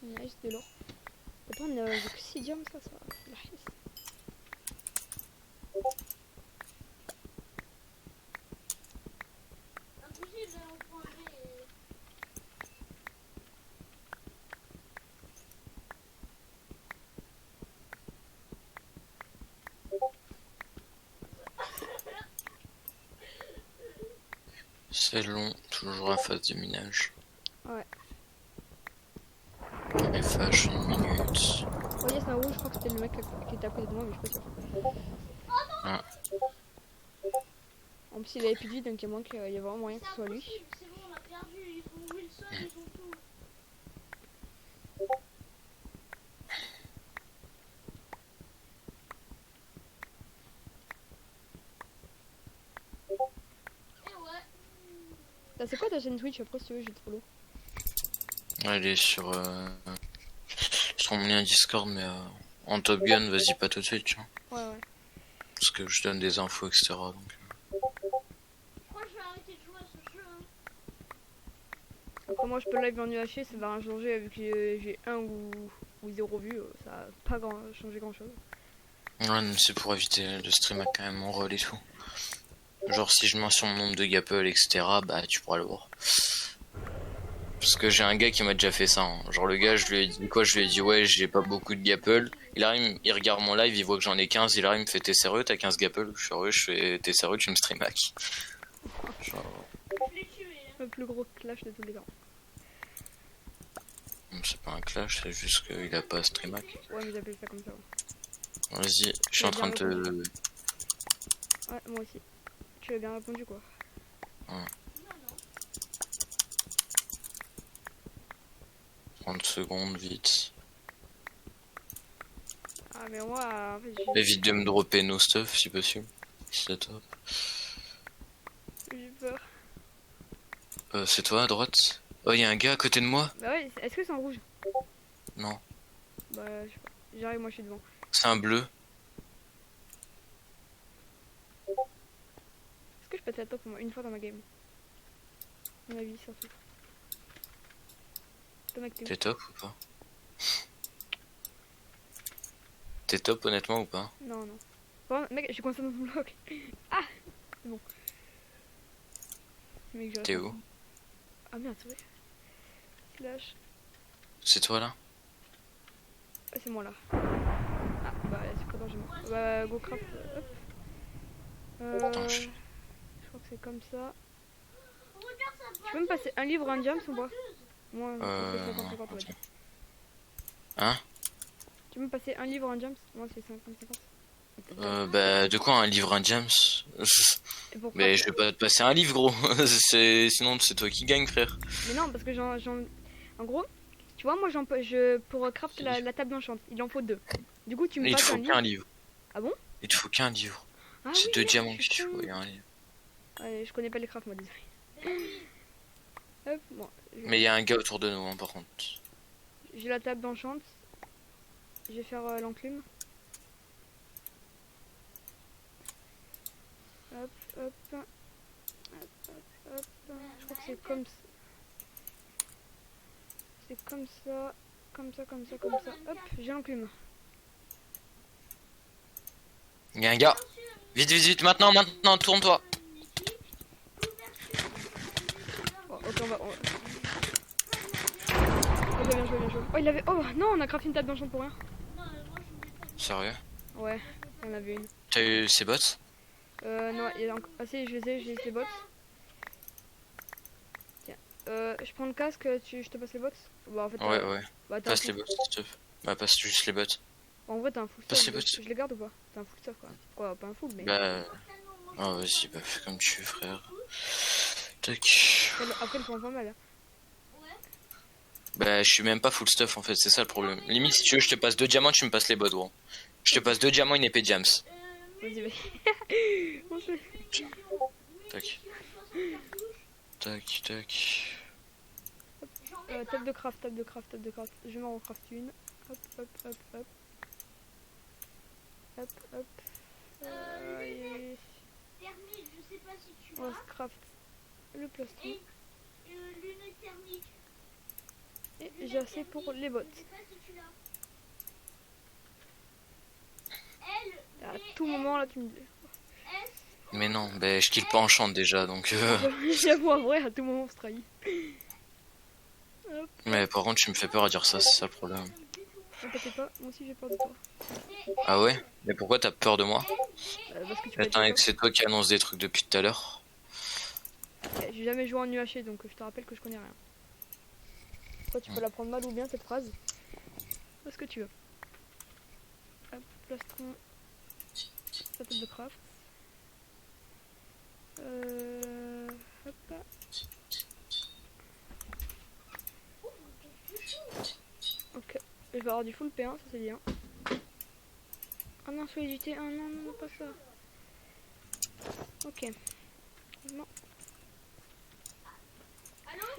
Nice, de l'or. Attends, j'ai que 6 diamants, ça va. Nice.
Impossible, on peut enlever.
C'est long, toujours à phase de minage.
Ouais.
FH, 1 minute.
Oh yes, un rouge, je crois que c'était le mec qui était à côté de moi, mais je suis pas sûr.
Ah.
En plus, il avait plus de vie, donc il y a moins qu'il y a vraiment moyen que ce soit lui.
Impossible, c'est bon, on a perdu. Ils ont Wilson, ils ont tout. Et ouais.
C'est quoi ta chaîne Twitch? Après, si tu veux, je vais te follow.
Elle est sur mon lien Discord, mais en Top Gun, vas-y pas tout de suite, tu vois.
Ouais, ouais.
Parce que je donne des infos, etc. Donc.
Je crois que je vais arrêter de jouer à ce jeu. Hein.
Après, moi, je peux live en UHC, ça va rien changer vu que j'ai 1 ou 0 vues. Ça va pas changer grand chose.
Ouais, mais c'est pour éviter de stream quand même en rôle et tout. Genre, si je mentionne mon nombre de gapples, etc., bah tu pourras le voir. Parce que j'ai un gars qui m'a déjà fait ça. Hein. Genre, le gars, je lui ai dit quoi? Je lui ai dit, ouais, j'ai pas beaucoup de gapples. Il arrive, il regarde mon live, il voit que j'en ai 15. Il arrive, il me fait, t'es sérieux, t'as 15 gapples? Je suis sérieux, je fais, t'es sérieux, tu me stream hack. Genre,
Je l'ai tué. Hein.
Le plus gros clash de tous les temps.
c'est pas un clash, c'est juste qu'il a pas stream hack.
Ouais, mais j'appelle ça comme ça. Ouais,
Vas-y, je suis en train de te.
ouais moi aussi. Tu as bien répondu quoi.
30 secondes, vite.
Ah, mais moi, en fait,
Évite de me dropper no stuff si possible. C'est top.
j'ai peur.
C'est toi à droite? Oh, y a un gars à côté de moi?
Bah ouais, est-ce que c'est en rouge?
Non,
Bah, je sais pas. J'arrive, moi je suis devant.
c'est un bleu.
Est-ce que je peux être à top au moins une fois dans ma game? À mon avis, surtout. Toi, mec, t'es où?
T'es top ou pas? T'es top honnêtement ou pas?
Non, non. Bon, mec, je suis coincé dans mon bloc. Ah! C'est bon. Mec, j'ai
T'es
raté.
où?
Ah merde, c'est vrai. Slash.
C'est toi là?
Ah, c'est moi là. Ah, bah, c'est pas dangereux. Bah, go craft. Hop.
Attends, je-
Je crois que c'est comme ça.
Regarde ça.
Tu peux me passer un livre, un diams ou pas? Moi, c'est 50-50, on va
ok.
dire.
Hein?
Tu peux me passer un livre, un diams? Moi, c'est 50-50.
Bah, de quoi un livre, un James?
Et pourquoi?
Mais je vais pas te passer un livre, gros. C'est sinon c'est toi qui gagne, frère.
Mais non, parce que en gros, tu vois, moi, pour craft la table d'enchant, il en faut 2. Du coup, tu me
Il te
passes
faut
un livre.
qu'un livre.
Ah bon?
Il te faut qu'un livre.
Ah
C'est
oui,
2
merde,
diamants
je
que
suis
tu
con.
faut, y a un livre.
Ouais, je connais pas les crafts, moi, désolé. Hop, bon.
Mais il y a un gars autour de nous, hein, par contre.
J'ai la table d'enchant. Je vais faire l'enclume. Hop, hop. Hop, hop, hop. Je crois que c'est comme ça. C'est comme ça. Comme ça, comme ça, comme ça. Hop, j'ai l'enclume.
Il y a un gars. Vite, vite, vite, maintenant, maintenant, tourne-toi.
Oh, ok, on va. Ok, bien joué, bien joué. Oh, il avait. Oh non, on a crafté une table d'enchant pour rien.
Sérieux?
Ouais, il y en avait une.
T'as eu ces bots?
Non, il y a encore. Ah si, je les ai les bots. Tiens. Je prends le casque, je te passe les bots? Bah, en fait,
Ouais, ouais.
Bah, t'as un
Passe les
full-
bots, s'il te plaît. Bah, passe juste les bots.
En vrai, t'as un full
Passe
stuff.
les bots.
Je les garde ou pas? T'as un full stuff quoi. Quoi, pas un full, mais.
Bah. Oh, vas-y, bah, fais comme tu veux, frère. Tac.
Après, ils font pas mal. Hein.
Bah, je suis même pas full stuff en fait, c'est ça le problème. Limite, si tu veux, je te passe 2 diamants, tu me passes les bots, gros. Je te passe 2 diamants, une épée de Jams.
Vas-y, vas-y. On se fait.
Tac. Tac, tac.
Table de craft, table de craft, table de craft. Je m'en recraft une. Hop, hop, hop, hop. Hop, hop. Et
Thermique, je sais pas si tu
on va
as.
se craft le plastron.
Lunettes thermiques.
Et j'ai assez pour les bottes.
Je sais pas si tu l'as.
À tout moment, là, tu me dis.
Mais non, bah, je kill pas en chante déjà, donc
J'avoue, en vrai, à tout moment, on se trahit. Hop,
Mais par contre, tu me fais peur à dire ça, c'est ça le problème.
t'inquiète pas, moi aussi j'ai peur de toi.
Ah ouais? Mais pourquoi t'as peur de moi?
Parce que tu peux être
Attends, et
d'accord.
que c'est toi qui annonce des trucs depuis tout à l'heure.
J'ai jamais joué en UHC, donc je te rappelle que je connais rien. Toi, tu peux la prendre mal ou bien cette phrase. Fais ce que tu veux. Hop, plastron. Sa tête de craft. Hop. Ok, je vais avoir du full P1, ça c'est bien. Ah non, solidité, ah non, non, non, pas ça. Ok. Non.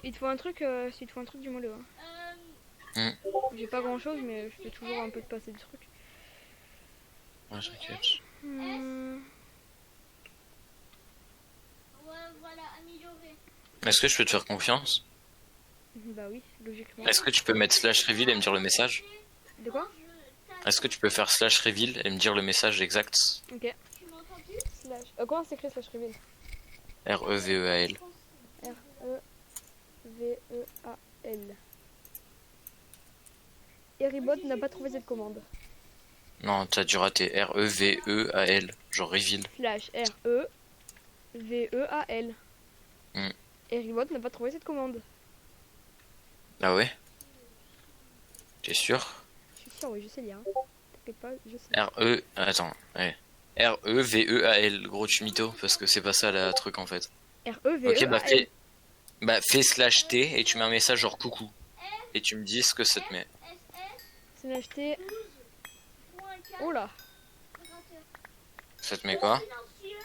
Il te faut un truc, s'il te faut un truc, dis-moi le. J'ai pas grand chose, mais je fais toujours un peu de passer du truc.
Ouais, t'inquiète.
Ouais, voilà, amélioré.
Est-ce que je peux te faire confiance?
Bah oui, logiquement.
Est-ce que tu peux mettre slash reveal et me dire le message?
De quoi?
Est-ce que tu peux faire slash reveal et me dire le message exact?
Ok.
Tu m'entends-tu?
Slash. Comment s'écrit slash reveal?
R-E-V-E-A-L.
R-E-V-E-A-L. Heribot n'a pas trouvé cette commande.
Non, t'as dû rater. R-E-V-E-A-L. Genre reveal.
Slash R-E-V-E-A-L. Heribot n'a pas trouvé cette commande.
Ah ouais? T'es sûr?
Je suis sûr, oui, je sais lire. Hein. T'inquiète pas, je sais.
R-E... Attends, ouais. R-E-V-E-A-L. Gros, tu mytho, parce que c'est pas ça la truc en fait.
R-E-V-E-A-L.
Ok, bah fais slash T et tu mets un message genre coucou. Et tu me dis ce que ça te met.
Slash T. Oh là.
Ça te met quoi?
Silencieux,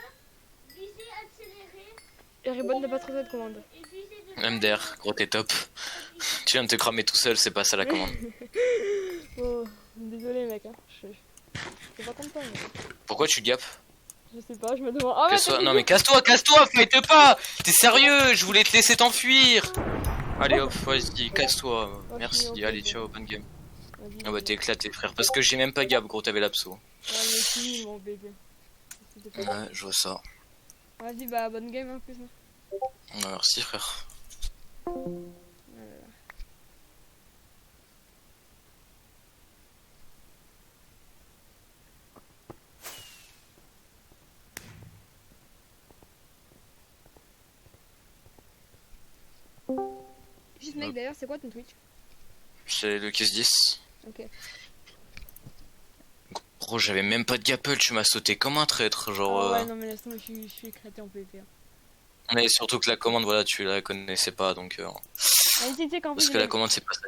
visée accélérée
Heribot n'a pas trouvé cette commande.
et visée de
MDR, gros t'es top. Tu viens de te cramer tout seul, c'est pas ça la commande.
Oh, désolé mec, hein. Je pas content. Mais...
Pourquoi tu gapes?
Je sais pas, je me demande. Ah ouais,
Casse-toi, non mais casse-toi, fight pas! T'es sérieux? Je voulais te laisser t'enfuir! Allez hop, vas-y, casse-toi. Merci, allez, ciao, bonne game. Ah bah t'es éclaté frère, parce que j'ai même pas gap gros, t'avais l'abso.
Ouais, mais fini mon bébé. C'était pas
Ouais, je vois ça.
Vas-y, bah bonne game en plus. Hein.
Ouais, merci frère.
Juste mec, d'ailleurs, c'est quoi ton Twitch?
C'est le Kiss 10.
Ok.
Gros, j'avais même pas de gapple, tu m'as sauté comme un traître, genre...
Ah ouais, non mais laisse moi je suis éclaté en PvP. Hein.
Mais surtout que la commande, voilà, tu la connaissais pas, donc...
Ah, tu sais qu'en
Parce
plus,
que la commande, c'est pas ça.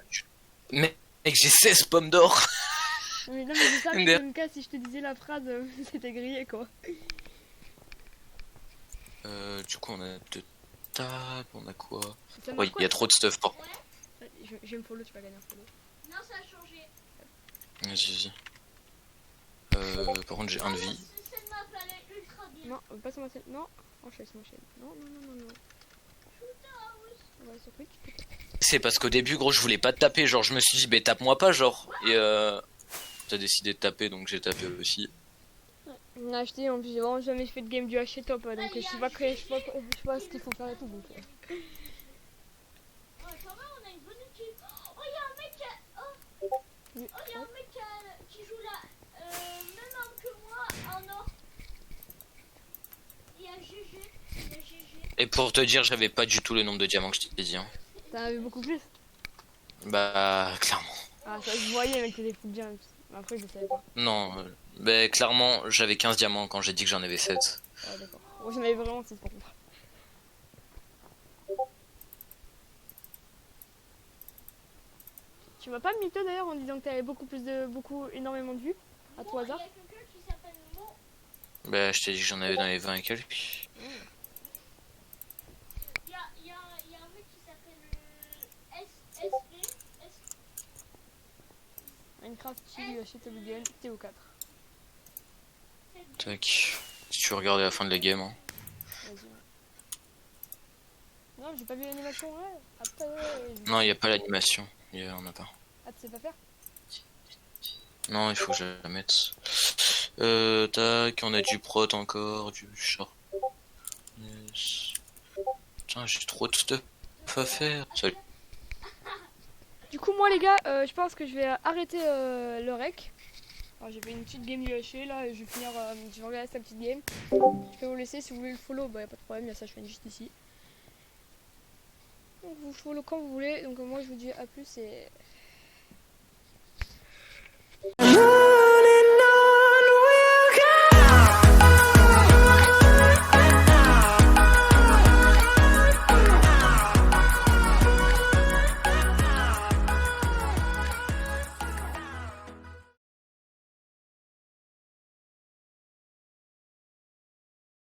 Mec, j'ai 16 pommes d'or.
Non mais c'est ça que
MDR.
je me casse si je te disais la phrase, c'était grillé quoi.
Du coup, on a 2 tables, on a quoi?
Ça
Oui,
marche
il
quoi
y a trop de stuff, par contre.
Je vais me follow, tu vas gagner un follow.
Non, ça a changé.
Vas-y, vas-y. Par contre, j'ai un de vie.
Cette map, elle est ultra bien.
Non, pas sur ma chaîne. Non, enchaîne sur ma chaîne. Non, non, non, non, non. On va sur Twitch.
C'est parce qu'au début, gros, je voulais pas te taper. Genre, je me suis dit, bah, tape-moi pas, genre. Et t'as décidé de taper, donc j'ai tapé aussi.
On a acheté, en plus j'ai vraiment jamais fait de game du chez top, donc je sais pas, je sais pas ce qu'il faut faire et tout. Donc,
Oh, quand même, on a une bonne équipe. Oh, il y a un mec qui joue là, même arme que moi, en or. Il y a GG. Il y a GG.
Et pour te dire, j'avais pas du tout le nombre de diamants que je t'ai dit. Hein.
t'en avais beaucoup plus.
Bah, clairement.
Ah, ça se voyait, mec, t'étais fou bien. Mais après, je le savais pas.
Non, bah, clairement, j'avais 15 diamants quand j'ai dit que j'en avais 7.
Ouais, d'accord. Moi, j'en avais vraiment 6 par contre. Tu m'as pas mytho d'ailleurs en disant que t'avais énormément de vues à tout hasard.
Il y a quelqu'un qui s'appelle Mo.
Bah, je t'ai dit que j'en avais dans les 20 et quelques.
Il y a un mec qui s'appelle SSB.
Minecraft, Chili, chez Tobigan, TO4.
Tac. Si tu regardes à la fin de la game. Hein.
Vas-y. Non, j'ai pas vu l'animation, ouais. Après,
Non, il y a pas l'animation. On a pas.
Ah, tu sais pas faire?
Non, il faut que je la mette. Tac, on a du prot encore, du char. Yes. Putain, j'ai trop de stuff à faire. Salut.
Du coup, moi, les gars, je pense que je vais arrêter le rec. Alors, j'ai fait une petite game UHC là, et je vais finir. Je vais regarder cette petite game. Je vais vous laisser si vous voulez le follow, bah, y a pas de problème, il y a sa chaîne juste ici. Donc, vous follow quand vous voulez. Donc, moi, je vous dis à plus et